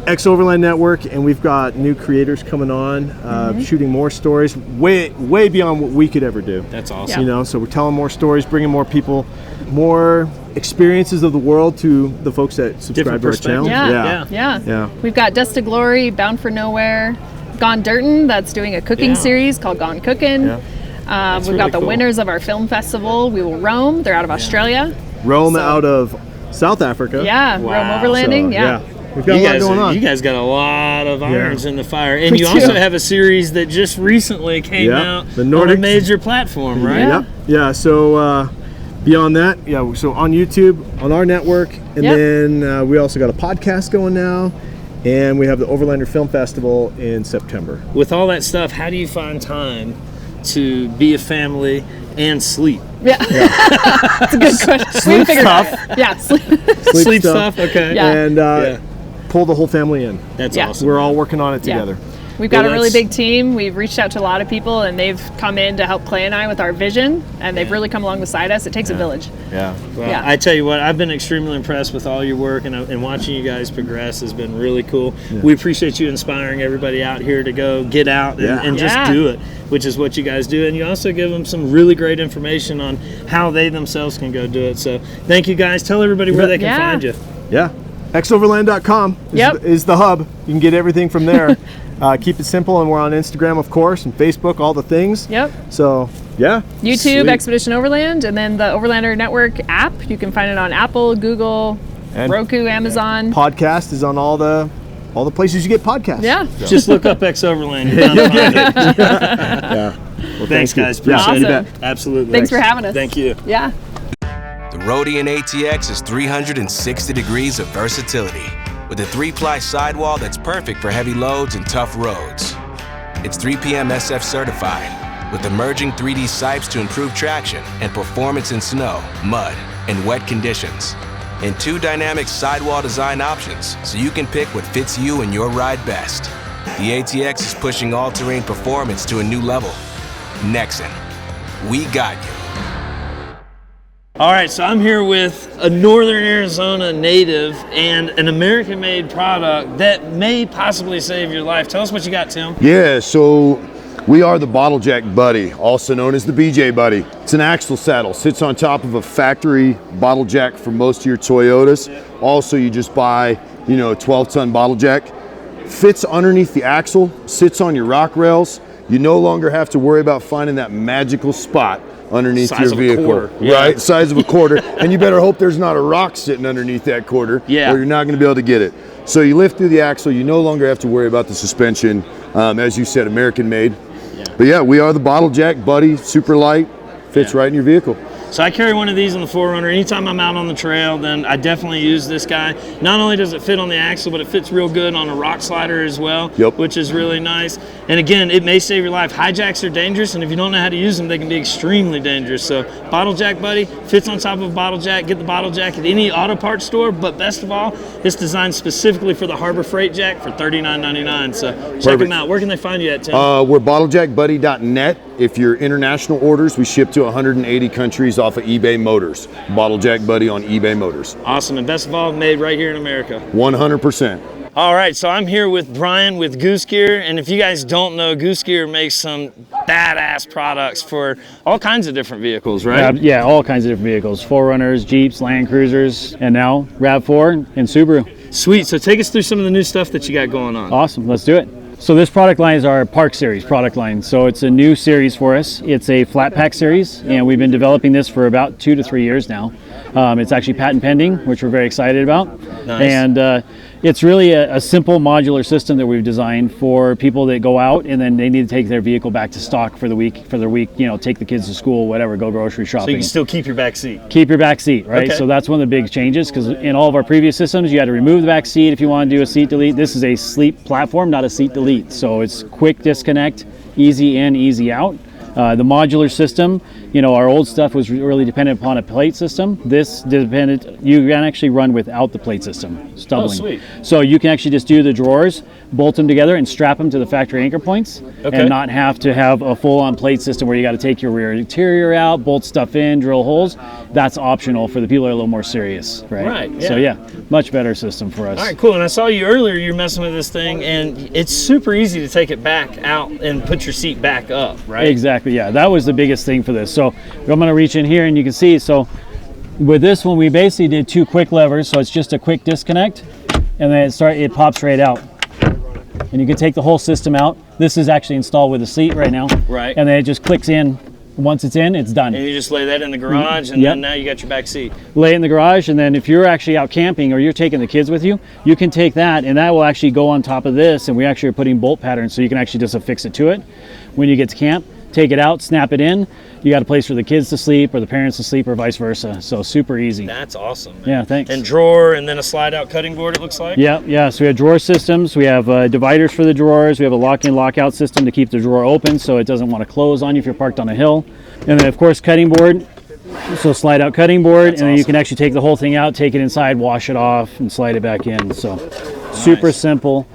Speaker 7: X Overland Network, and we've got new creators coming on, shooting more stories, way beyond what we could ever do.
Speaker 1: That's awesome.
Speaker 7: You know, so we're telling more stories, bringing more people, more experiences of the world to the folks that subscribe to our channel.
Speaker 8: Yeah. We've got Dust to Glory, Bound for Nowhere, Gone Dirtin', that's doing a cooking series called Gone Cookin'. We've got the winners of our film festival, We Will Roam. They're out of Australia.
Speaker 7: Rome out of South Africa.
Speaker 8: Rome overlanding.
Speaker 7: We've got a lot going on.
Speaker 1: You guys got a lot of irons in the fire. And you also have a series that just recently came out on a major platform, right?
Speaker 7: Yeah, so beyond that, so on YouTube, on our network, and then we also got a podcast going now. And we have the Overlander Film Festival in September.
Speaker 1: With all that stuff, how do you find time to be a family and sleep?
Speaker 8: That's a good question.
Speaker 7: Sleep stuff.
Speaker 1: Sleep stuff. Okay.
Speaker 7: And pull the whole family in.
Speaker 1: That's awesome.
Speaker 7: We're all working on it together.
Speaker 8: We've got a really big team. We've reached out to a lot of people, and they've come in to help Clay and I with our vision, and they've really come along beside us. It takes a village.
Speaker 1: Well, I tell you what, I've been extremely impressed with all your work, and watching you guys progress has been really cool. We appreciate you inspiring everybody out here to go get out and just do it. which is what you guys do. And you also give them some really great information on how they themselves can go do it. So thank you guys. Tell everybody where they can find you.
Speaker 7: Yeah. xoverland.com is the hub. You can get everything from there. Keep it simple, and we're on Instagram, of course, and Facebook, all the things.
Speaker 8: Yep.
Speaker 7: So, yeah.
Speaker 8: YouTube,
Speaker 7: Sweet.
Speaker 8: Expedition Overland, and then the Overlander Network app. You can find it on Apple, Google,
Speaker 7: And
Speaker 8: Roku, Amazon.
Speaker 7: Podcast is on all the places you get podcasts.
Speaker 8: Yeah.
Speaker 7: So.
Speaker 1: Just look up Overland. Yeah.
Speaker 7: Well,
Speaker 1: Thanks, guys.
Speaker 7: Yeah,
Speaker 1: Appreciate
Speaker 8: awesome.
Speaker 1: it. Absolutely.
Speaker 8: Thanks for having us.
Speaker 1: Thank you.
Speaker 8: Yeah.
Speaker 9: The Rodian ATX is 360 degrees of versatility with a 3-ply sidewall that's perfect for heavy loads and tough roads. It's 3PM SF certified with emerging 3D sipes to improve traction and performance in snow, mud, and wet conditions. And 2 dynamic sidewall design options so you can pick what fits you and your ride best. The ATX is pushing all-terrain performance to a new level. Nexen, we got you.
Speaker 1: All right, so I'm here with a Northern Arizona native and an American-made product that may possibly save your life. Tell us what you got, Tim.
Speaker 10: Yeah, so we are the Bottle Jack Buddy, also known as the BJ Buddy. It's an axle saddle, sits on top of a factory bottle jack for most of your Toyotas. Also, you just buy, a 12-ton bottle jack. Fits underneath the axle, sits on your rock rails. You no longer have to worry about finding that magical spot underneath
Speaker 1: Size
Speaker 10: your vehicle,
Speaker 1: of a quarter.
Speaker 10: right? Size of a quarter, and you better hope there's not a rock sitting underneath that quarter, or you're not going to be able to get it. So you lift through the axle, you no longer have to worry about the suspension. As you said, American made. But yeah, we are the Bottle Jack Buddy, super light, fits right in your vehicle.
Speaker 1: So I carry one of these in the 4Runner. Anytime I'm out on the trail, then I definitely use this guy. Not only does it fit on the axle, but it fits real good on a rock slider as well, which is really nice. And again, it may save your life. Hijacks are dangerous, and if you don't know how to use them, they can be extremely dangerous. So Bottle Jack Buddy fits on top of a bottle jack. Get the bottle jack at any auto parts store, but best of all, it's designed specifically for the Harbor Freight Jack for $39.99. So check them out. Where can they find you at, Tim?
Speaker 10: We're bottlejackbuddy.net. If you're international orders, we ship to 180 countries off of eBay Motors. Bottle Jack Buddy on eBay Motors.
Speaker 1: Awesome, and best of all, made right here in America.
Speaker 10: 100%.
Speaker 1: All right, so I'm here with Brian with Goose Gear, and if you guys don't know, Goose Gear makes some badass products for all kinds of different vehicles, right?
Speaker 6: Yeah, all kinds of different vehicles. 4Runners, Jeeps, Land Cruisers, and now RAV4 and Subaru.
Speaker 1: Sweet, so take us through some of the new stuff that you got going on.
Speaker 6: Awesome, let's do it. So this product line is our Park Series product line. So it's a new series for us. It's a flat pack series, and we've been developing this for about 2 to 3 years now. It's actually patent pending, which we're very excited about.
Speaker 1: Nice.
Speaker 6: And it's really a simple modular system that we've designed for people that go out and then they need to take their vehicle back to stock for their week, take the kids to school, whatever, go grocery shopping.
Speaker 1: So you can still keep your back seat.
Speaker 6: Keep your back seat, right?
Speaker 1: Okay.
Speaker 6: So that's one of the big changes, because in all of our previous systems, you had to remove the back seat if you want to do a seat delete. This is a sleep platform, not a seat delete. So it's quick disconnect, easy in, easy out. The modular system, our old stuff was really dependent upon a plate system. This dependent, you can actually run without the plate system.
Speaker 1: Oh, sweet.
Speaker 6: So you can actually just do the drawers, bolt them together, and strap them to the factory anchor points, and not have to have a full-on plate system where you got to take your rear interior out, bolt stuff in, drill holes. That's optional for the people that are a little more serious, right?
Speaker 1: Right, yeah.
Speaker 6: So yeah, much better system for us.
Speaker 1: All right, cool. And I saw you earlier, you were messing with this thing, and it's super easy to take it back out and put your seat back up, right?
Speaker 6: Exactly, yeah. That was the biggest thing for this. So I'm going to reach in here and you can see, so with this one, we basically did 2 quick levers. So it's just a quick disconnect, and then it pops right out. And you can take the whole system out. This is actually installed with a seat right now.
Speaker 1: Right.
Speaker 6: And then it just clicks in. Once it's in, it's done.
Speaker 1: And you just lay that in the garage, and then now you got your back seat.
Speaker 6: Lay it in the garage, and then if you're actually out camping or you're taking the kids with you, you can take that, and that will actually go on top of this, and we actually are putting bolt patterns so you can actually just affix it to it. When you get to camp, take it out, snap it in. You got a place for the kids to sleep or the parents to sleep or vice versa. So super easy.
Speaker 1: That's awesome, man.
Speaker 6: Yeah, thanks.
Speaker 1: And drawer, and then a slide-out cutting board, it looks like?
Speaker 6: Yeah. So we have drawer systems. We have dividers for the drawers. We have a lock-in, lock-out system to keep the drawer open so it doesn't want to close on you if you're parked on a hill. And then, of course, cutting board. So slide-out cutting board, and then you can actually take the whole thing out, take it inside, wash it off, and slide it back in. So super simple.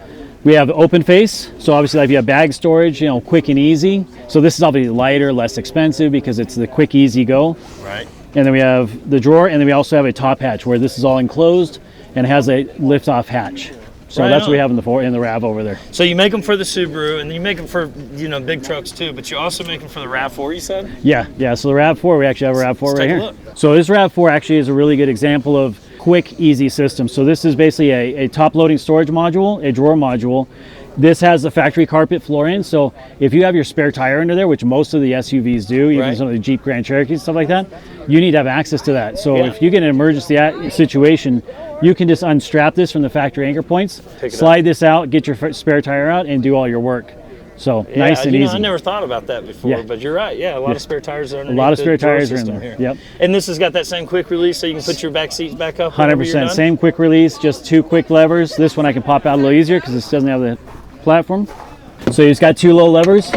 Speaker 6: We have open face, so obviously if you have bag storage, quick and easy. So this is obviously lighter, less expensive because it's the quick, easy go.
Speaker 1: Right.
Speaker 6: And then we have the drawer, and then we also have a top hatch where this is all enclosed and has a lift-off hatch. So that's what we have in the RAV over there.
Speaker 1: So you make them for the Subaru, and then you make them for, you know, big trucks too, but you also make them for the RAV4, you said?
Speaker 6: Yeah. So the RAV4, we actually have a RAV4 right here.
Speaker 1: Look.
Speaker 6: So this RAV4 actually is a really good example of quick, easy system. So this is basically a top-loading storage module, a drawer module. This has the factory carpet flooring, so if you have your spare tire under there, which most of the SUVs do, even some of the Jeep Grand Cherokees, stuff like that, you need to have access to that. So if you get an emergency situation, you can just unstrap this from the factory anchor points, slide this out, get your spare tire out, and do all your work. So nice and easy.
Speaker 1: I never thought about that before, but you're right. Yeah, a lot of spare tires are underneath.
Speaker 6: A lot of spare tires are in there.
Speaker 1: Here.
Speaker 6: Yep.
Speaker 1: And this has got that same quick release, so you can put your back seats back up.
Speaker 6: 100%. Same quick release, just 2 quick levers. This one I can pop out a little easier because this doesn't have the platform. So you've got 2 low levers,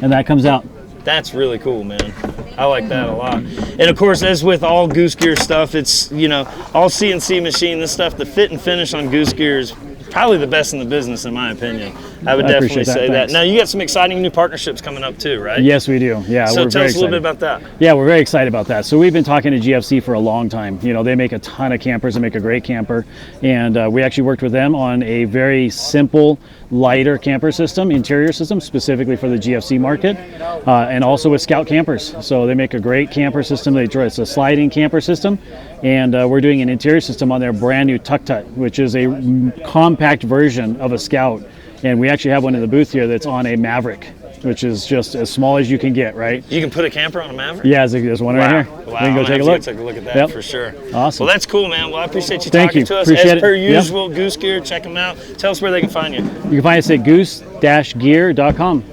Speaker 6: and that comes out.
Speaker 1: That's really cool, man. I like that a lot. And of course, as with all Goose Gear stuff, it's, you know, all CNC machine, this stuff, the fit and finish on Goose Gear is probably the best in the business, in my opinion. I would definitely say that. Now, you got some exciting new partnerships coming up too, right?
Speaker 6: Yes, we do. Yeah,
Speaker 1: so tell us a little bit about that.
Speaker 6: Yeah, we're very excited about that. So we've been talking to GFC for a long time. You know, they make a ton of campers. They make a great camper. And we actually worked with them on a very simple, lighter camper system, interior system, specifically for the GFC market, and also with Scout campers. So they make a great camper system. It's a sliding camper system. And we're doing an interior system on their brand new Tuk Tut, which is a compact version of a Scout. And we actually have one in the booth here that's on a Maverick, which is just as small as you can get, right?
Speaker 1: You can put a camper on a Maverick?
Speaker 6: Yeah, there's one right here.
Speaker 1: Wow.
Speaker 6: We can go take a look.
Speaker 1: Take a look at that for sure.
Speaker 6: Awesome.
Speaker 1: Well, that's cool, man. Well, I appreciate you talking to us. As per usual, Goose Gear, check them out. Tell us where they can find you.
Speaker 6: You can find us at goose-gear.com.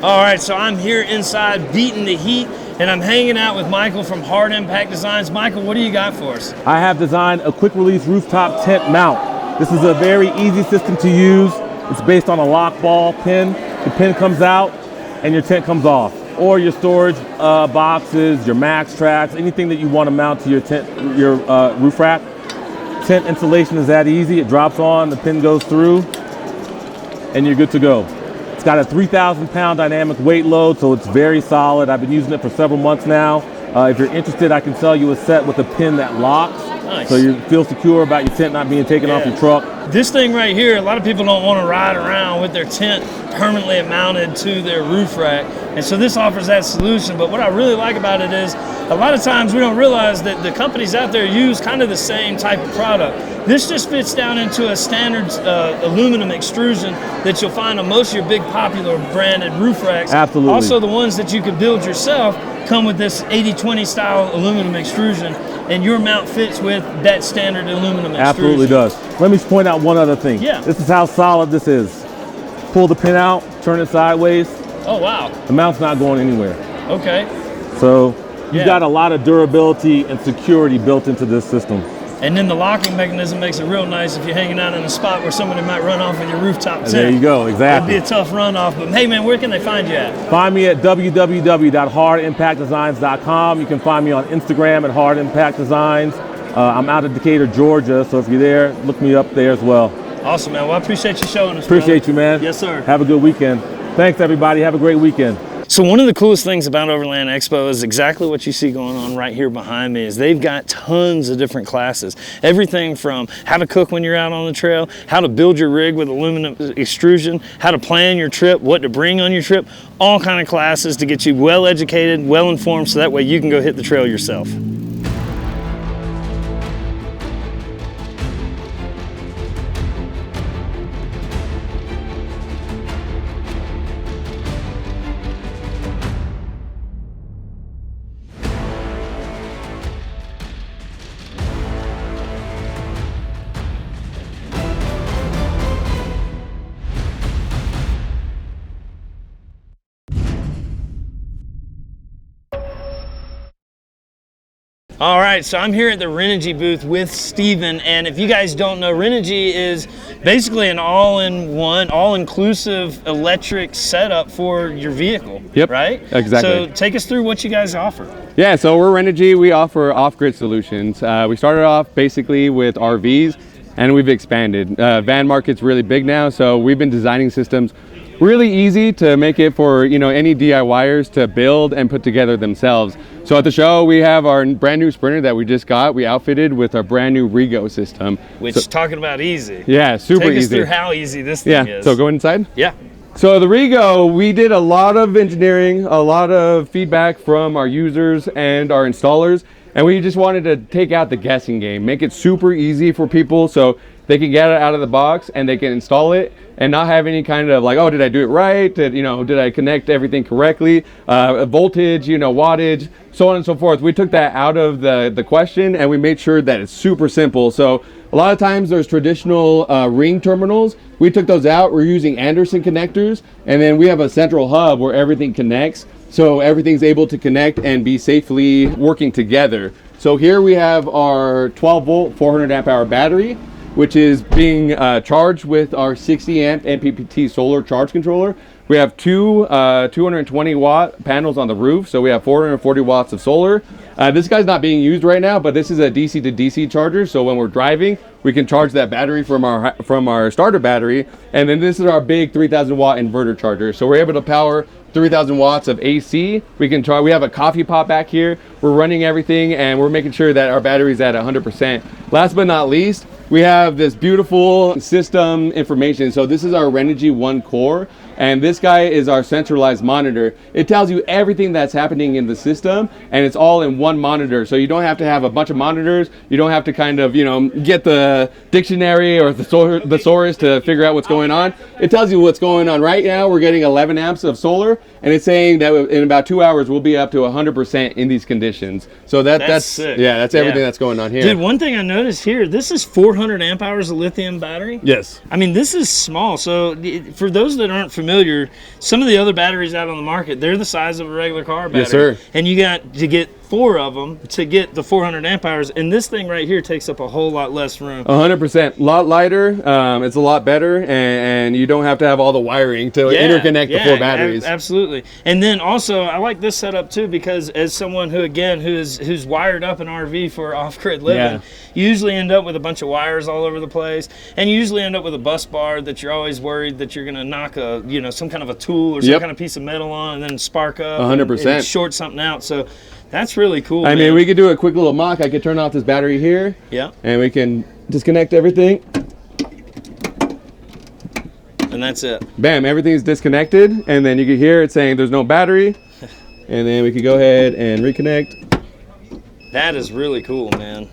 Speaker 1: All right, so I'm here inside beating the heat, and I'm hanging out with Michael from Hard Impact Designs. Michael, what do you got for us?
Speaker 11: I have designed a quick release rooftop tent mount. This is a very easy system to use. It's based on a lock ball pin. The pin comes out and your tent comes off. Or your storage boxes, your max tracks, anything that you want to mount to your tent, your roof rack. Tent installation is that easy. It drops on, the pin goes through, and you're good to go. It's got a 3,000-pound dynamic weight load, so it's very solid. I've been using it for several months now. If you're interested, I can sell you a set with a pin that locks. Nice. So you feel secure about your tent not being taken off your truck.
Speaker 1: This thing right here, a lot of people don't want to ride around with their tent permanently mounted to their roof rack. And so this offers that solution. But what I really like about it is a lot of times we don't realize that the companies out there use kind of the same type of product. This just fits down into a standard aluminum extrusion that you'll find on most of your big popular branded roof racks.
Speaker 11: Absolutely.
Speaker 1: Also the ones that you could build yourself come with this 80-20 style aluminum extrusion, and your mount fits with that standard aluminum extrusion.
Speaker 11: Absolutely does. Let me point out one other thing.
Speaker 1: Yeah.
Speaker 11: This is how solid this is. Pull the pin out, turn it sideways.
Speaker 1: Oh, wow.
Speaker 11: The mount's not going anywhere.
Speaker 1: Okay.
Speaker 11: So you've got a lot of durability and security built into this system.
Speaker 1: And then the locking mechanism makes it real nice if you're hanging out in a spot where somebody might run off with your rooftop tent.
Speaker 11: There you go, exactly.
Speaker 1: It'd be a tough runoff, but hey man, where can they find you at?
Speaker 11: Find me at www.hardimpactdesigns.com. You can find me on Instagram at Hard Impact Designs. I'm out of Decatur, Georgia, so if you're there, look me up there as well.
Speaker 1: Awesome, man. Well, I appreciate you showing us.
Speaker 11: Appreciate you, man.
Speaker 1: Yes, sir.
Speaker 11: Have a good weekend. Thanks, everybody. Have a great weekend.
Speaker 1: So one of the coolest things about Overland Expo is exactly what you see going on right here behind me. Is they've got tons of different classes. Everything from how to cook when you're out on the trail, how to build your rig with aluminum extrusion, how to plan your trip, what to bring on your trip, all kind of classes to get you well educated, well informed, so that way you can go hit the trail yourself. All right, so I'm here at the Renogy booth with Steven, and if you guys don't know, Renogy is basically an all-in-one, all-inclusive electric setup for your vehicle, right?
Speaker 12: Exactly.
Speaker 1: So take us through what you guys offer.
Speaker 12: Yeah, so we're Renogy. We offer off-grid solutions. We started off basically with RVs, and we've expanded. Van market's really big now, so we've been designing systems really easy to make it for, you know, any DIYers to build and put together themselves. So at the show, we have our brand new Sprinter that we just got. We outfitted with our brand new Rego system.
Speaker 1: Which, talking about easy.
Speaker 12: Yeah, super easy.
Speaker 1: Take us through how easy this thing is.
Speaker 12: So go inside.
Speaker 1: Yeah.
Speaker 12: So the Rego, we did a lot of engineering, a lot of feedback from our users and our installers, and we just wanted to take out the guessing game, make it super easy for people so they can get it out of the box and they can install it and not have any kind of like, oh, did I do it right? Did I connect everything correctly? Voltage, wattage, so on and so forth. We took that out of the question and we made sure that it's super simple. So a lot of times there's traditional ring terminals. We took those out. We're using Anderson connectors, and then we have a central hub where everything connects. So everything's able to connect and be safely working together. So here we have our 12 volt, 400 amp hour battery, which is being charged with our 60 amp MPPT solar charge controller. We have two 220 watt panels on the roof, so we have 440 watts of solar. This guy's not being used right now, but this is a DC to DC charger, so when we're driving, we can charge that battery from our starter battery, and then this is our big 3,000 watt inverter charger. So we're able to power 3,000 watts of AC. We have a coffee pot back here. We're running everything, and we're making sure that our battery's at 100%. Last but not least, we have this beautiful system information. So this is our Renogy One Core, and this guy is our centralized monitor. It tells you everything that's happening in the system, and it's all in one monitor. So you don't have to have a bunch of monitors. You don't have to kind of, get the dictionary or the thesaurus to figure out what's going on. It tells you what's going on. Right now, we're getting 11 amps of solar, and it's saying that in about 2 hours, we'll be up to 100% in these conditions. So that's
Speaker 1: sick.
Speaker 12: Yeah, that's everything that's going on here.
Speaker 1: Dude, one thing I noticed here, this is 400 amp hours of lithium battery.
Speaker 12: Yes.
Speaker 1: I mean, this is small. So for those that aren't familiar, some of the other batteries out on the market, they're the size of a regular car battery.
Speaker 12: Yes, sir.
Speaker 1: And you got to get 4 of them to get the 400 amp hours, and this thing right here takes up a whole lot less room.
Speaker 12: 100%, a lot lighter. It's a lot better, and you don't have to have all the wiring to interconnect the 4 batteries.
Speaker 1: Absolutely. And then also, I like this setup too, because as someone who's wired up an RV for off-grid living, you usually end up with a bunch of wires all over the place, and you usually end up with a bus bar that you're always worried that you're going to knock some kind of a tool or some kind of piece of metal on, and then spark up
Speaker 12: 100%
Speaker 1: and short something out. So that's really cool.
Speaker 12: I mean, we could do a quick little mock. I could turn off this battery here.
Speaker 1: Yeah.
Speaker 12: And we can disconnect everything.
Speaker 1: And that's it.
Speaker 12: Bam, everything's disconnected. And then you can hear it saying there's no battery. And then we could go ahead and reconnect.
Speaker 1: That is really cool, man.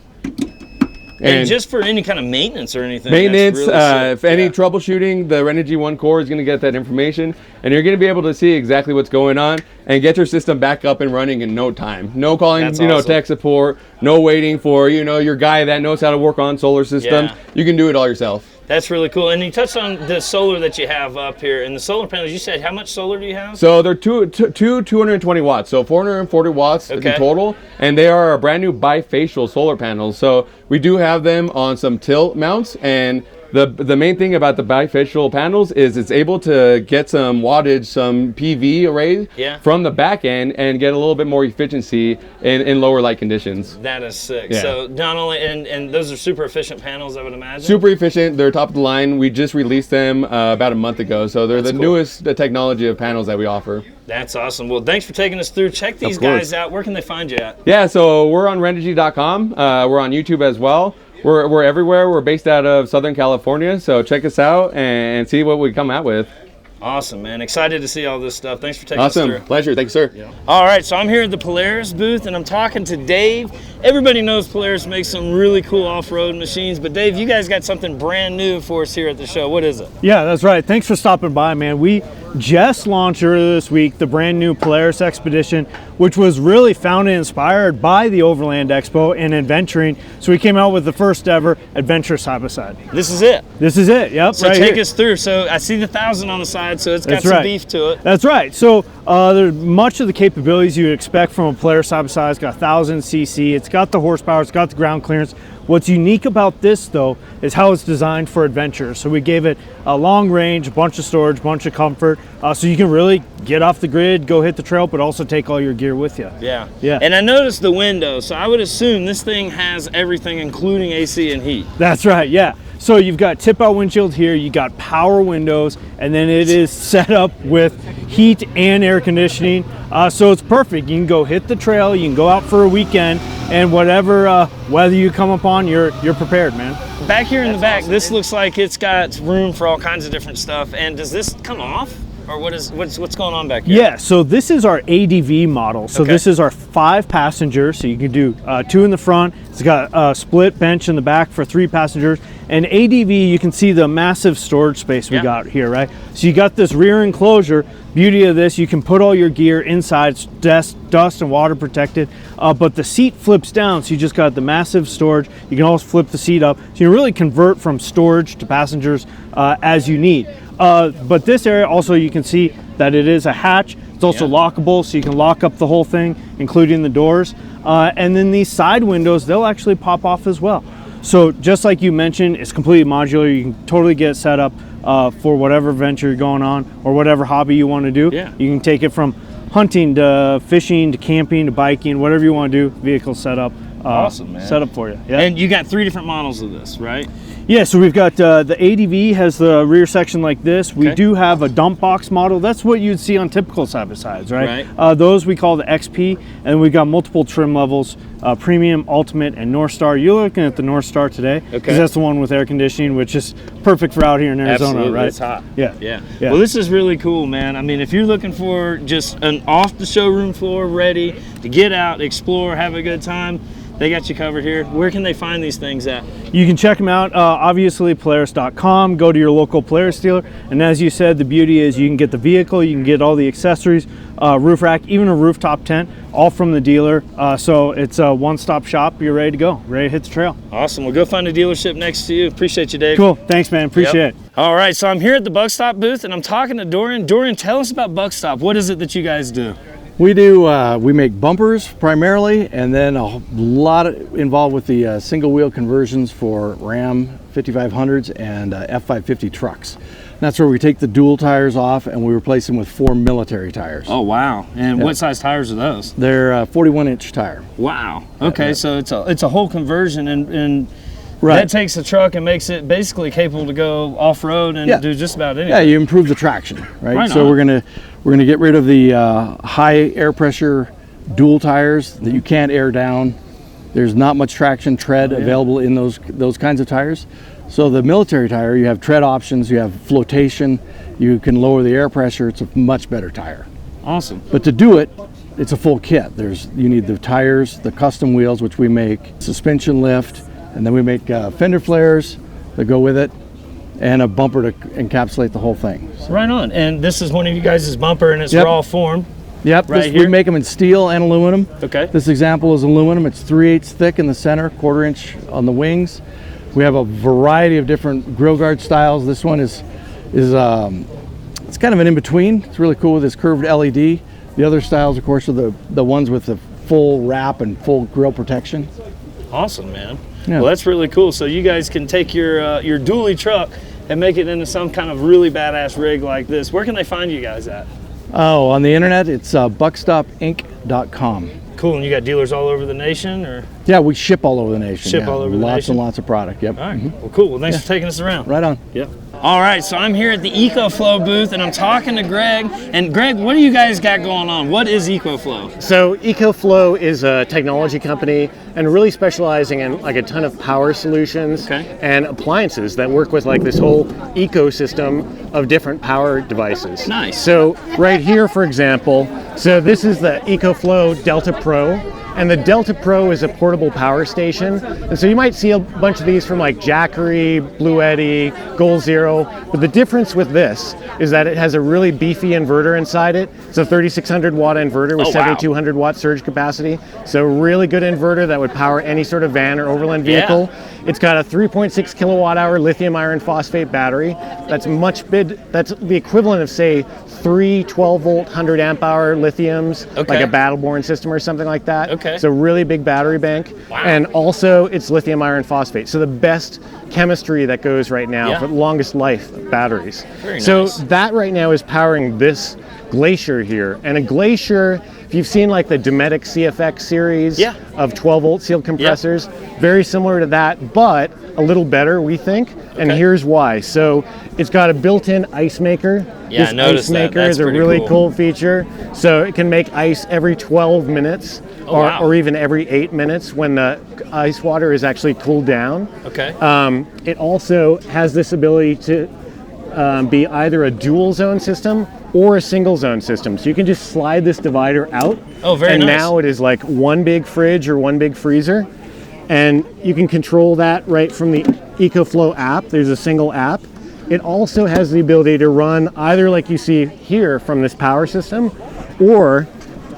Speaker 1: And just for any kind of maintenance or anything.
Speaker 12: Maintenance,
Speaker 1: really
Speaker 12: if any troubleshooting, the Renogy One Core is going to get that information, and you're going to be able to see exactly what's going on and get your system back up and running in no time. No calling, awesome. Tech support. No waiting for your guy that knows how to work on solar systems. Yeah. You can do it all yourself.
Speaker 1: That's really cool. And you touched on the solar that you have up here. And the solar panels, you said, how much solar do you have?
Speaker 12: So they're two 220 watts, so 440 watts in total. And they are a brand new bifacial solar panels. So we do have them on some tilt mounts. And the main thing about the bifacial panels is it's able to get some wattage, some PV arrays from the back end and get a little bit more efficiency in lower light conditions.
Speaker 1: That is sick.
Speaker 12: Yeah.
Speaker 1: So not only, and those are super efficient panels, I would imagine?
Speaker 12: Super efficient. They're top of the line. We just released them about a month ago. So they're the newest technology of panels that we offer.
Speaker 1: That's awesome. Well, thanks for taking us through. Check these guys out. Where can they find you at?
Speaker 12: Yeah, so we're on Renogy.com. We're on YouTube as well. We're everywhere. We're based out of Southern California, so check us out and see what we come out with.
Speaker 1: Awesome, man. Excited to see all this stuff. Thanks for taking us through.
Speaker 12: Awesome. Pleasure. Thanks, sir.
Speaker 1: Yeah. All right, so I'm here at the Polaris booth, and I'm talking to Dave. Everybody knows Polaris makes some really cool off-road machines, but Dave, you guys got something brand new for us here at the show. What is it?
Speaker 13: Yeah, that's right. Thanks for stopping by, man. We just launched earlier this week the brand new Polaris Expedition, which was really founded and inspired by the Overland Expo and adventuring. So we came out with the first ever adventurous side-by-side.
Speaker 1: This is it?
Speaker 13: This is it, yep.
Speaker 1: So take us through. So I see the 1,000 on the side, so it's got some beef to it.
Speaker 13: That's right. So there's much of the capabilities you would expect from a Polaris side-by-side. It's got 1,000 cc, it's got the horsepower, it's got the ground clearance. What's unique about this, though, is how it's designed for adventure. So we gave it a long range, a bunch of storage, a bunch of comfort, so you can really get off the grid, go hit the trail, but also take all your gear with you.
Speaker 1: Yeah. And I noticed the window, so I would assume this thing has everything, including AC and heat.
Speaker 13: That's right, yeah. So you've got tip out windshield here, you got power windows, and then it is set up with heat and air conditioning. So it's perfect. You can go hit the trail, you can go out for a weekend, and whatever weather you come upon, you're prepared, man.
Speaker 1: Back here in the back, this looks like it's got room for all kinds of different stuff. And does this come off? Or what's going on back here?
Speaker 13: Yeah, so this is our ADV model. So this is our 5 passengers. So you can do 2 in the front. It's got a split bench in the back for 3 passengers. And ADV, you can see the massive storage space we got here, right? So you got this rear enclosure. Beauty of this, you can put all your gear inside. It's dust and water protected. But the seat flips down, so you just got the massive storage. You can also flip the seat up. So you really convert from storage to passengers as you need. But this area also, you can see that it is a hatch. It's also lockable, so you can lock up the whole thing, including the doors. And then these side windows, they'll actually pop off as well. So just like you mentioned, it's completely modular. You can totally get it set up for whatever venture you're going on or whatever hobby you want to do.
Speaker 1: Yeah.
Speaker 13: You can take it from hunting to fishing to camping to biking, whatever you want to do, vehicle setup.
Speaker 1: Awesome, man.
Speaker 13: Set up for you. Yeah.
Speaker 1: And you got 3 different models of this, right?
Speaker 13: Yeah, so we've got the ADV has the rear section like this. We do have a dump box model. That's what you'd see on typical side-by-sides, right? Those we call the XP, and we've got multiple trim levels, Premium, Ultimate, and North Star. You're looking at the North Star today, because that's the one with air conditioning, which is perfect for out here in Arizona,
Speaker 1: Absolutely,
Speaker 13: right?
Speaker 1: It's hot.
Speaker 13: Yeah.
Speaker 1: Well, this is really cool, man. I mean, if you're looking for just an off the showroom floor, ready to get out, explore, have a good time, they got you covered here. Where can they find these things at?
Speaker 13: You can check them out, obviously, Polaris.com. Go to your local Polaris dealer. And as you said, the beauty is you can get the vehicle, you can get all the accessories, roof rack, even a rooftop tent, all from the dealer. So it's a one-stop shop. You're ready to go, ready to hit the trail.
Speaker 1: Awesome. Well, go find a dealership next to you. Appreciate you, Dave.
Speaker 13: Cool. Thanks, man. Appreciate it.
Speaker 1: All right, so I'm here at the Buckstop booth, and I'm talking to Dorian. Dorian, tell us about Buckstop. What is it that you guys do?
Speaker 14: We make bumpers primarily, and then a lot involved with the single wheel conversions for Ram 5500s and F550 trucks. And that's where we take the dual tires off and we replace them with 4 military tires.
Speaker 1: Oh, wow. And what size tires are those?
Speaker 14: They're a 41-inch tire.
Speaker 1: Wow. Okay, so it's a whole conversion, and
Speaker 14: Right.
Speaker 1: that takes a truck and makes it basically capable to go off-road and do just about anything.
Speaker 14: Yeah, you improve the traction, right?
Speaker 1: Right
Speaker 14: So
Speaker 1: on.
Speaker 14: we're gonna get rid of the high air pressure dual tires that you can't air down. There's not much traction tread available in those kinds of tires. So the military tire, you have tread options, you have flotation, you can lower the air pressure. It's a much better tire.
Speaker 1: Awesome.
Speaker 14: But to do it, it's a full kit. You need the tires, the custom wheels, which we make, suspension lift, and then we make fender flares that go with it, and a bumper to encapsulate the whole thing.
Speaker 1: So. Right on. And this is one of you guys' bumper, and it's raw form.
Speaker 14: Yep, we make them in steel and aluminum.
Speaker 1: Okay.
Speaker 14: This example is aluminum. It's 3/8 thick in the center, 1/4 inch on the wings. We have a variety of different grill guard styles. This one is it's kind of an in-between. It's really cool with this curved LED. The other styles, of course, are the ones with the full wrap and full grill protection.
Speaker 1: Awesome, man.
Speaker 14: Yeah.
Speaker 1: Well, that's really cool. So you guys can take your dually truck and make it into some kind of really badass rig like this. Where can they find you guys at?
Speaker 14: Oh, on the internet, it's buckstopinc.com.
Speaker 1: Cool. And you got dealers all over the nation, or?
Speaker 14: Yeah, we ship all over the nation.
Speaker 1: Ship all over the nation?
Speaker 14: Lots and lots of product, yep.
Speaker 1: All right. Well, cool. Well, thanks for taking us around.
Speaker 14: Right on.
Speaker 1: Yep. All right, so I'm here at the EcoFlow booth, and I'm talking to Greg. And Greg, what do you guys got going on? What is EcoFlow?
Speaker 15: So EcoFlow is a technology company and really specializing in like a ton of power solutions and appliances that work with like this whole ecosystem of different power devices.
Speaker 1: Nice.
Speaker 15: So right here, for example, so this is the EcoFlow Delta Pro. And the Delta Pro is a portable power station. And so you might see a bunch of these from like Jackery, Blue Eddy, Goal Zero. But the difference with this is that it has a really beefy inverter inside it. It's a 3600 watt inverter with 7200 watt surge capacity. So really good inverter that would power any sort of van or overland vehicle.
Speaker 1: Yeah.
Speaker 15: It's got a 3.6 kilowatt hour lithium iron phosphate battery. That's much big. That's the equivalent of say 3 12 volt 100 amp hour lithiums, like a Battleborn system or something like that.
Speaker 1: Okay.
Speaker 15: So really big battery bank.
Speaker 1: Wow.
Speaker 15: And also it's lithium iron phosphate. So the best chemistry that goes right now for the longest life batteries.
Speaker 1: Very
Speaker 15: so
Speaker 1: nice.
Speaker 15: that right now is powering this glacier here. And a glacier, if if you've seen like the Dometic CFX series
Speaker 1: Yeah.
Speaker 15: of 12-volt sealed compressors, very similar to that, but a little better, we think. And here's why. So it's got a built-in ice maker.
Speaker 1: Yeah, I
Speaker 15: this
Speaker 1: noticed
Speaker 15: ice
Speaker 1: that.
Speaker 15: maker
Speaker 1: That's
Speaker 15: is a
Speaker 1: pretty
Speaker 15: really
Speaker 1: cool.
Speaker 15: cool feet. So it can make ice every 12 minutes or even every 8 minutes when the ice water is actually cooled down.
Speaker 1: Okay.
Speaker 15: It also has this ability to be either a dual zone system or a single zone system. So you can just slide this divider out.
Speaker 1: Oh, very
Speaker 15: and
Speaker 1: nice.
Speaker 15: now it is like one big fridge or one big freezer. And you can control that right from the EcoFlow app. There's a single app. It also has the ability to run either like you see here from this power system, or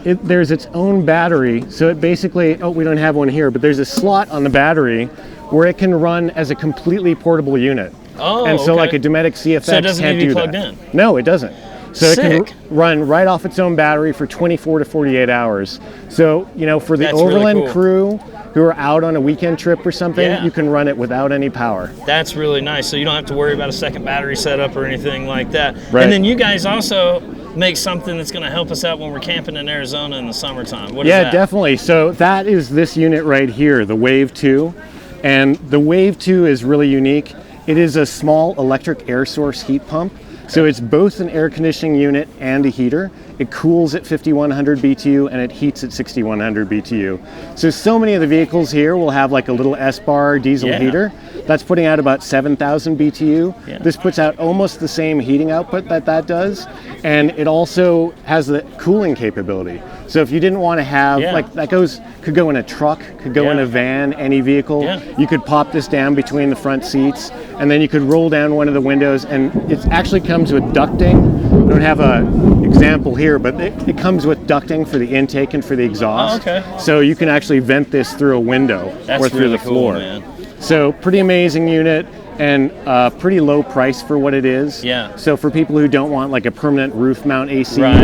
Speaker 15: there's its own battery. So it basically, we don't have one here, but there's a slot on the battery where it can run as a completely portable unit.
Speaker 1: Oh,
Speaker 15: and so
Speaker 1: okay.
Speaker 15: like a Dometic CFX
Speaker 1: So it doesn't
Speaker 15: can't
Speaker 1: need to be
Speaker 15: do
Speaker 1: plugged
Speaker 15: that.
Speaker 1: in?
Speaker 15: No, it doesn't. So it
Speaker 1: Sick.
Speaker 15: can run right off its own battery for 24 to 48 hours. So, for the
Speaker 1: That's really
Speaker 15: Overland
Speaker 1: cool.
Speaker 15: crew who are out on a weekend trip or something,
Speaker 1: Yeah.
Speaker 15: you can run it without any power.
Speaker 1: That's really nice. So you don't have to worry about a second battery setup or anything like that.
Speaker 15: Right.
Speaker 1: And then you guys also make something that's going to help us out when we're camping in Arizona in the summertime. What is that?
Speaker 15: Definitely. So that is this unit right here, the Wave 2. And the Wave 2 is really unique. It is a small electric air source heat pump. So it's both an air conditioning unit and a heater. It cools at 5100 BTU and it heats at 6100 BTU. So many of the vehicles here will have like a little S-bar diesel heater. That's putting out about 7,000 BTU.
Speaker 1: Yeah.
Speaker 15: This puts out almost the same heating output that does. And it also has the cooling capability. So if you didn't want to have, could go in a truck, could go in a van, any vehicle.
Speaker 1: Yeah.
Speaker 15: You could pop this down between the front seats, and then you could roll down one of the windows, and it actually comes with ducting. I don't have an example here, but it comes with ducting for the intake and for the exhaust.
Speaker 1: Oh, okay.
Speaker 15: So you can actually vent this through a window
Speaker 1: That's
Speaker 15: or through
Speaker 1: really
Speaker 15: the floor.
Speaker 1: cool, man.
Speaker 15: So pretty amazing unit and pretty low price for what it is.
Speaker 1: Yeah.
Speaker 15: So for people who don't want like a permanent roof mount AC
Speaker 1: Right.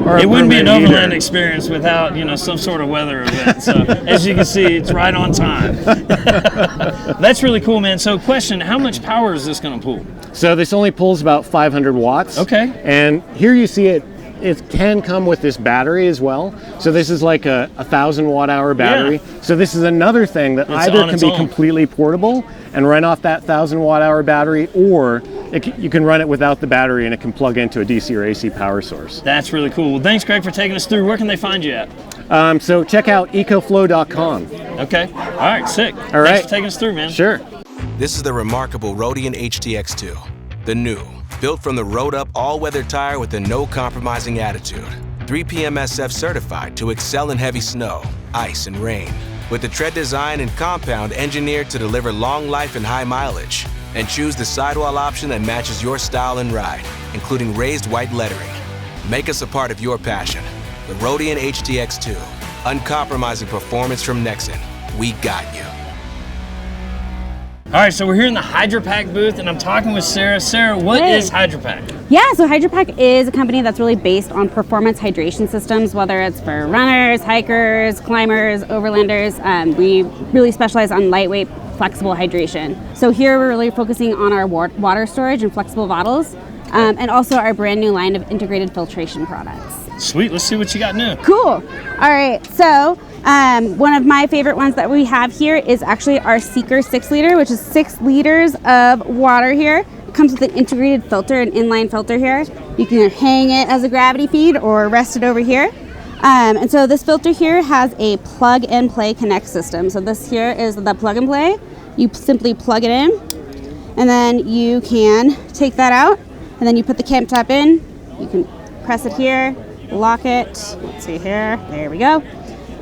Speaker 15: or
Speaker 1: It wouldn't be an
Speaker 15: permanent
Speaker 1: Overland
Speaker 15: heater.
Speaker 1: experience without, some sort of weather event. So as you can see, it's right on time. That's really cool, man. So question, how much power is this going to pull?
Speaker 15: So this only pulls about 500 watts.
Speaker 1: Okay.
Speaker 15: And here you see it can come with this battery as well. So this is like a 1,000 watt-hour battery.
Speaker 1: Yeah.
Speaker 15: So this is another thing that
Speaker 1: It's
Speaker 15: either
Speaker 1: on
Speaker 15: can
Speaker 1: its
Speaker 15: be
Speaker 1: own.
Speaker 15: completely portable and run off that 1,000 watt-hour battery, or you can run it without the battery and it can plug into a DC or AC power source.
Speaker 1: That's really cool. Well, thanks, Greg, for taking us through. Where can they find you at?
Speaker 15: So check out ecoflow.com.
Speaker 1: Okay. All right, sick.
Speaker 15: All right.
Speaker 1: Thanks for taking us through, man.
Speaker 15: Sure.
Speaker 9: This is the remarkable Rodian HTX2, the new, built from the road-up all-weather tire with a no-compromising attitude. 3 PM SF certified to excel in heavy snow, ice, and rain. With the tread design and compound engineered to deliver long life and high mileage. And choose the sidewall option that matches your style and ride, including raised white lettering. Make us a part of your passion. The Rodian HTX2, uncompromising performance from Nexen. We got you.
Speaker 1: All right, so we're here in the HydroPack booth, and I'm talking with Sarah. Sarah, what is HydroPack?
Speaker 16: Yeah, so HydroPack is a company that's really based on performance hydration systems, whether it's for runners, hikers, climbers, overlanders. We really specialize on lightweight, flexible hydration. So here we're really focusing on our water storage and flexible bottles, and also our brand new line of integrated filtration products.
Speaker 1: Sweet, let's see what you got new.
Speaker 16: Cool. All right, so one of my favorite ones that we have here is actually our Seeker 6 liter, which is 6 liters of water here. It comes with an integrated filter, an inline filter here. You can either hang it as a gravity feed or rest it over here. And so this filter here has a plug and play connect system. So this here is the plug and play. You simply plug it in, and then you can take that out, and then you put the camp top in. You can press it here, lock it. Let's see here. There we go.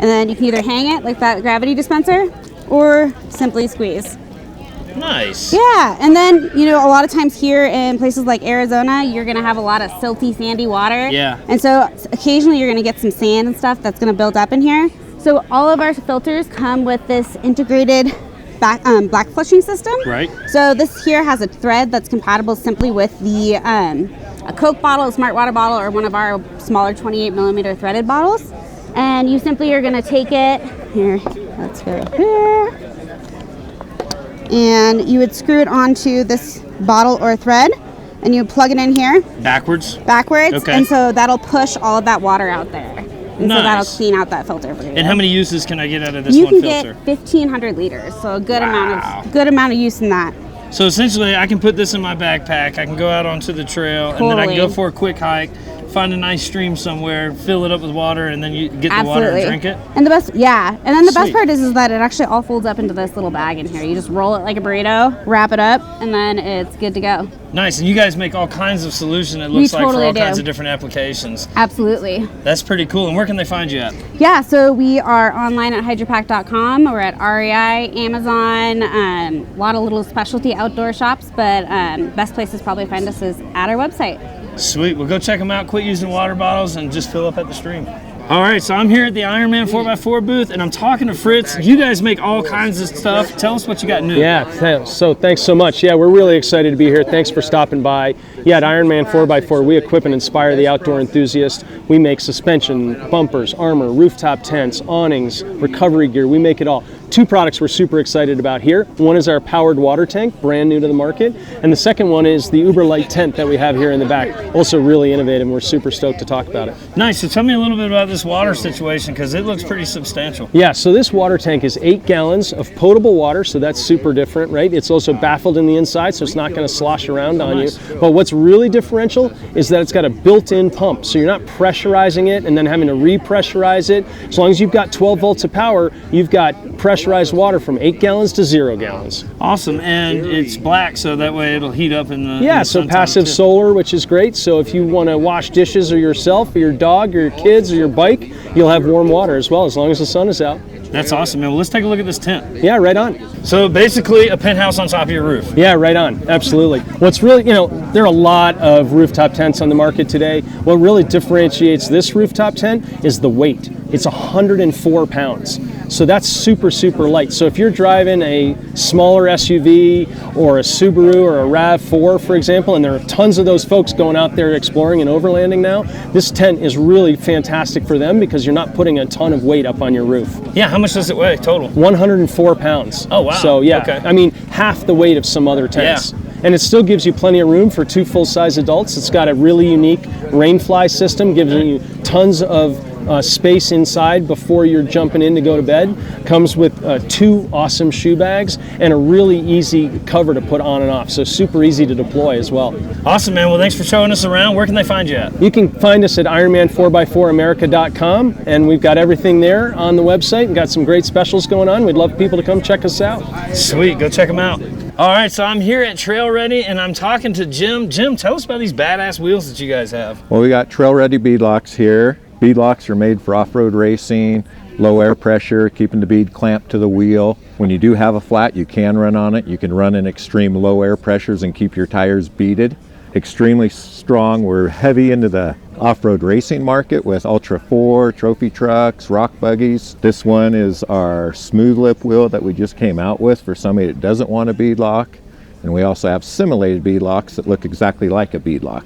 Speaker 16: And then you can either hang it like that gravity dispenser or simply squeeze.
Speaker 1: Nice.
Speaker 16: Yeah, and then, a lot of times here in places like Arizona, you're going to have a lot of silty, sandy water.
Speaker 1: Yeah.
Speaker 16: And so occasionally you're going to get some sand and stuff that's going to build up in here. So all of our filters come with this integrated black flushing system.
Speaker 1: Right.
Speaker 16: So this here has a thread that's compatible simply with the a Coke bottle, a Smart Water bottle, or one of our smaller 28 millimeter threaded bottles. And you simply are going to take it here. Let's go here. And you would screw it onto this bottle or thread. and you plug it in here.
Speaker 1: Backwards?
Speaker 16: Backwards.
Speaker 1: Okay.
Speaker 16: And so that'll push all of that water out there. And so that'll clean out that filter for you.
Speaker 1: And how many uses can I get out of this
Speaker 16: you
Speaker 1: one filter?
Speaker 16: You can get 1,500 liters, so a good amount of use in that.
Speaker 1: So essentially, I can put this in my backpack. I can go out onto the trail, and then I can go for a quick hike, find a nice stream somewhere, fill it up with water, and then you get the water and drink it.
Speaker 16: And the best, and then the best part is that it actually all folds up into this little bag in here. You just roll it like a burrito, wrap it up, and then it's good to go.
Speaker 1: Nice, and you guys make all kinds of solutions, it looks like, for all kinds of different applications.
Speaker 16: Absolutely.
Speaker 1: That's pretty cool. And where can they find you at?
Speaker 16: Yeah, so we are online at hydropack.com. We're at REI, Amazon, a lot of little specialty outdoor shops, but best place to probably find us is at our website.
Speaker 1: Sweet. Well, go check them out. Quit using water bottles and just fill up at the stream. All right, so I'm here at the Ironman 4x4 booth, and I'm talking to Fritz. You guys make all kinds of stuff. Tell us what you got new.
Speaker 17: Yeah, so thanks so much. Yeah, we're really excited to be here. Thanks for stopping by. Yeah, at Ironman 4x4, we equip and inspire the outdoor enthusiast. We make suspension, bumpers, armor, rooftop tents, awnings, recovery gear. We make it all. Two products we're super excited about here. One is our powered water tank, brand new to the market. And the second one is the Uber Light tent that we have here in the back. Also really innovative, and we're super stoked to talk about it.
Speaker 1: Nice, so tell me a little bit about this water situation, because it looks pretty substantial.
Speaker 17: Yeah, so this water tank is 8 gallons of potable water, so that's super different, right? It's also baffled in the inside, so it's not gonna slosh around on you. But what's really differential is that it's got a built-in pump, so you're not pressurizing it and then having to repressurize it. As long as you've got 12 volts of power, you've got pressurized water from 8 gallons to 0 gallons.
Speaker 1: Awesome, and it's black, so that way it'll heat up in the
Speaker 17: Yeah, so passive solar, which is great. So if you want to wash dishes or yourself or your dog or your kids or your bike, you'll have warm water as well, as long as the sun is out.
Speaker 1: That's awesome, man. Well, let's take a look at this tent.
Speaker 17: Yeah, right on.
Speaker 1: So basically a penthouse on top of your roof.
Speaker 17: Yeah, right on. Absolutely. What's really, there are a lot of rooftop tents on the market today. What really differentiates this rooftop tent is the weight. It's 104 pounds. So that's super, super light. So if you're driving a smaller SUV or a Subaru or a RAV4, for example, and there are tons of those folks going out there exploring and overlanding now, this tent is really fantastic for them because you're not putting a ton of weight up on your roof.
Speaker 1: Yeah, how much does it weigh total?
Speaker 17: 104 pounds.
Speaker 1: Oh, wow.
Speaker 17: So yeah,
Speaker 1: okay.
Speaker 17: I mean, half the weight of some other tents.
Speaker 1: Yeah.
Speaker 17: And it still gives you plenty of room for 2 full-size adults. It's got a really unique rainfly system, gives you tons of space inside before you're jumping in to go to bed. Comes with 2 awesome shoe bags and a really easy cover to put on and off, so super easy to deploy as well.
Speaker 1: Awesome, man. Well, thanks for showing us around. Where can they find you at?
Speaker 17: You can find us at Ironman4x4America.com, and we've got everything there on the website and got some great specials going on. We'd love people to come check us out.
Speaker 1: Sweet, go check them out. All right, so I'm here at Trail Ready, and I'm talking to Jim. Jim, tell us about these badass wheels that you guys have.
Speaker 18: Well, we got Trail Ready beadlocks here. Beadlocks are made for off-road racing, low air pressure, keeping the bead clamped to the wheel. When you do have a flat, you can run on it. You can run in extreme low air pressures and keep your tires beaded. Extremely strong. We're heavy into the off-road racing market with Ultra 4, trophy trucks, rock buggies. This one is our smooth lip wheel that we just came out with for somebody that doesn't want a beadlock. And we also have simulated beadlocks that look exactly like a beadlock.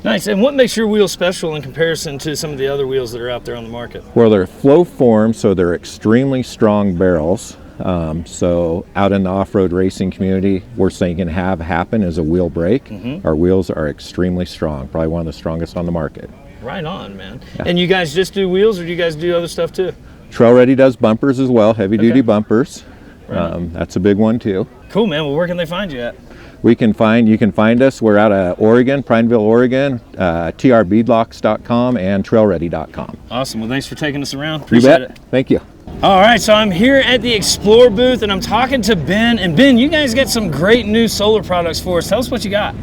Speaker 1: Nice. And what makes your wheel special in comparison to some of the other wheels that are out there on the market?
Speaker 18: Well, they're flow form, so they're extremely strong barrels. So out in the off-road racing community, worst thing you can have happen is a wheel break. Our wheels are extremely strong, probably one of the strongest on the market.
Speaker 1: Right on, man. Yeah. And you guys just do wheels, or do you guys do other stuff too?
Speaker 18: Trail Ready does bumpers as well, heavy-duty bumpers.
Speaker 1: Right.
Speaker 18: That's a big one too.
Speaker 1: Cool, man. Well, where can they find you at?
Speaker 18: You can find us. We're out of Oregon, Prineville, Oregon, trbeadlocks.com and trailready.com.
Speaker 1: Awesome. Well, thanks for taking us around. Appreciate it.
Speaker 18: Thank you.
Speaker 1: All right, so I'm here at the Explore booth, and I'm talking to Ben. And Ben, you guys got some great new solar products for us. Tell us what you got.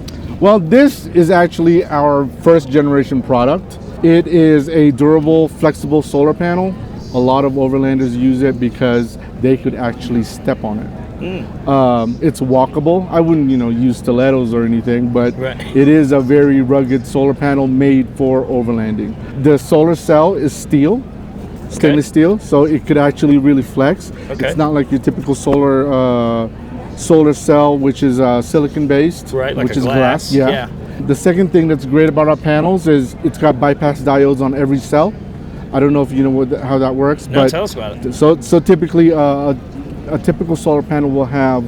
Speaker 19: Well, this is actually our first generation product. It is a durable, flexible solar panel. A lot of overlanders use it because they could actually step on it. It's walkable. I wouldn't, use stilettos or anything, but it is a very rugged solar panel made for overlanding. The solar cell is steel, stainless steel, so it could actually really flex. It's not like your typical solar cell, which is silicon based,
Speaker 1: like
Speaker 19: which is
Speaker 1: glass.
Speaker 19: Yeah. The second thing that's great about our panels is it's got bypass diodes on every cell. I don't know if you know how that works,
Speaker 1: No,
Speaker 19: but
Speaker 1: tell us about it.
Speaker 19: So typically a typical solar panel will have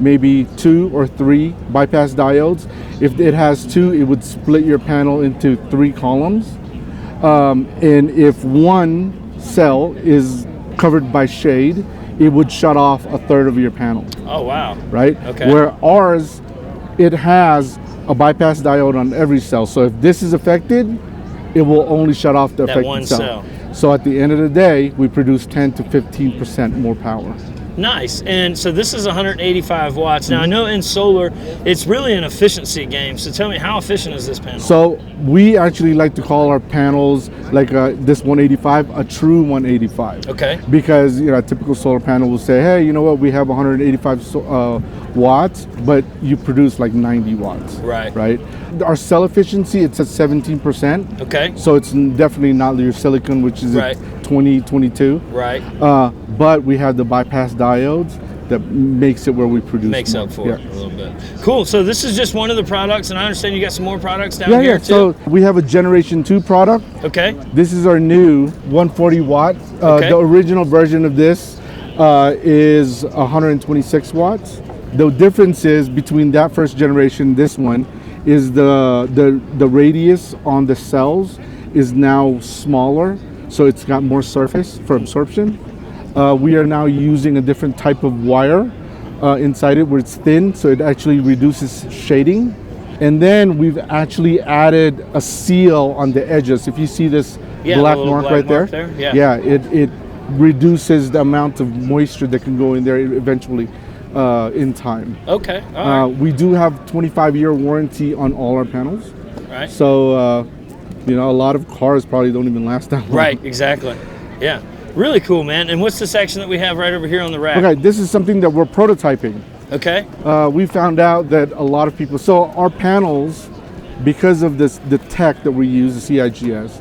Speaker 19: maybe 2 or 3 bypass diodes, If it has 2, it would split your panel into 3 columns. And if one cell is covered by shade, it would shut off a third of your panel.
Speaker 1: Oh, wow.
Speaker 19: Right?
Speaker 1: Okay.
Speaker 19: Where ours, it has a bypass diode on every cell. So if this is affected, it will only shut off the
Speaker 1: That
Speaker 19: affected
Speaker 1: one
Speaker 19: cell.
Speaker 1: cell.
Speaker 19: So at the end of the day, we produce 10 to 15% more power.
Speaker 1: Nice. And so this is 185 watts. Now I know in solar, it's really an efficiency game. So tell me, how efficient is this panel?
Speaker 19: So we actually like to call our panels, like this 185, a true 185.
Speaker 1: Okay.
Speaker 19: Because a typical solar panel will say, hey, you know what, we have 185 watts, but you produce like 90 watts.
Speaker 1: Right.
Speaker 19: Right. Our cell efficiency, it's at 17%.
Speaker 1: Okay.
Speaker 19: So it's definitely not your silicon, which is
Speaker 1: Right.
Speaker 19: at 20, 22.
Speaker 1: Right.
Speaker 19: But we have the bypass diodes that makes it where we produce
Speaker 1: Makes
Speaker 19: more.
Speaker 1: up for it a little bit. Cool. So this is just one of the products, and I understand you got some more products down
Speaker 19: Yeah,
Speaker 1: here
Speaker 19: yeah.
Speaker 1: too.
Speaker 19: So we have a Generation 2 product.
Speaker 1: Okay.
Speaker 19: This is our new 140 watt.
Speaker 1: Okay.
Speaker 19: The original version of this is 126 watts. The difference is between that first generation, this one, is the radius on the cells is now smaller, so it's got more surface for absorption. We are now using a different type of wire inside it where it's thin, so it actually reduces shading. And then we've actually added a seal on the edges. If you see this black mark right there, it reduces the amount of moisture that can go in there eventually in time.
Speaker 1: Okay. All right.
Speaker 19: We do have 25-year warranty on all our panels.
Speaker 1: Right.
Speaker 19: So, a lot of cars probably don't even last that long.
Speaker 1: Right. Exactly. Yeah. Really cool, man. And what's the section that we have right over here on the rack?
Speaker 19: Okay, this is something that we're prototyping.
Speaker 1: Okay.
Speaker 19: We found out that a lot of people, so our panels, because of the tech that we use, the CIGS,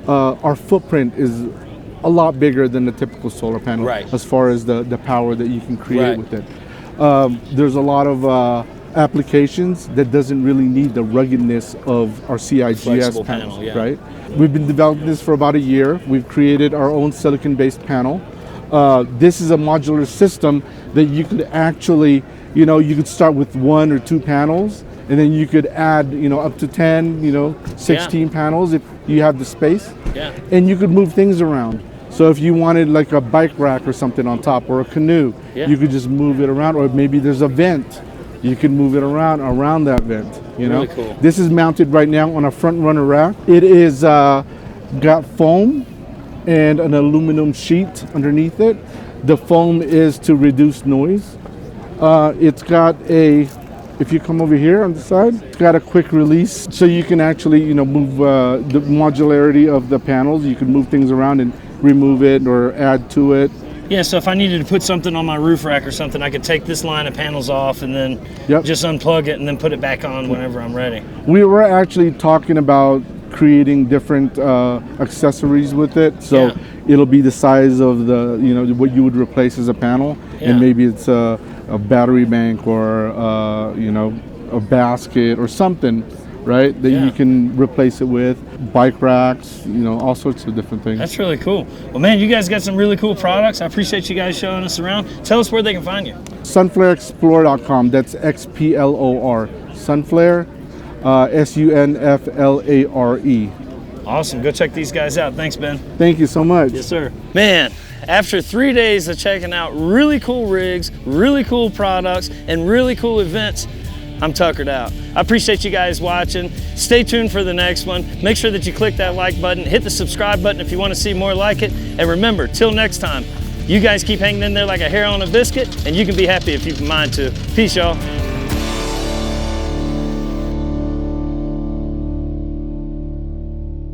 Speaker 19: our footprint is a lot bigger than the typical solar panel,
Speaker 1: right,
Speaker 19: as far as the power that you can create
Speaker 1: right,
Speaker 19: with it. There's a lot of applications that doesn't really need the ruggedness of our CIGS panels,
Speaker 1: yeah,
Speaker 19: right? We've been developing this for about a year. We've created our own silicon-based panel. This is a modular system that you could actually, you could start with 1 or 2 panels, and then you could add, up to 10, 16 panels if you have the space.
Speaker 1: Yeah.
Speaker 19: And you could move things around. So if you wanted like a bike rack or something on top, or a canoe,
Speaker 1: yeah,
Speaker 19: you could just move it around. Or maybe there's a vent, you can move it around that vent.
Speaker 1: Really cool.
Speaker 19: This is mounted right now on a front runner rack. It is got foam and an aluminum sheet underneath it. The foam is to reduce noise. It's got if you come over here on the side, it's got a quick release, so you can actually move the modularity of the panels. You can move things around and remove it or add to it.
Speaker 1: Yeah, so if I needed to put something on my roof rack or something, I could take this line of panels off and then just unplug it and then put it back on whenever I'm ready.
Speaker 19: We were actually talking about creating different accessories with it, so it'll be the size of the what you would replace as a panel, and maybe it's a battery bank or a basket or something, right, that you can replace it with. Bike racks, all sorts of different things.
Speaker 1: That's really cool. Well, man, you guys got some really cool products. I appreciate you guys showing us around. Tell us where they can find you.
Speaker 19: Sunflareexplore.com. That's XPLOR. Sunflare, SUNFLARE.
Speaker 1: Awesome. Go check these guys out. Thanks, Ben.
Speaker 19: Thank you so much.
Speaker 1: Yes, sir. Man, after 3 days of checking out really cool rigs, really cool products, and really cool events, I'm tuckered out. I appreciate you guys watching. Stay tuned for the next one. Make sure that you click that like button, hit the subscribe button if you want to see more like it. And remember, till next time, you guys keep hanging in there like a hair on a biscuit, and you can be happy if you mind to. Peace, y'all.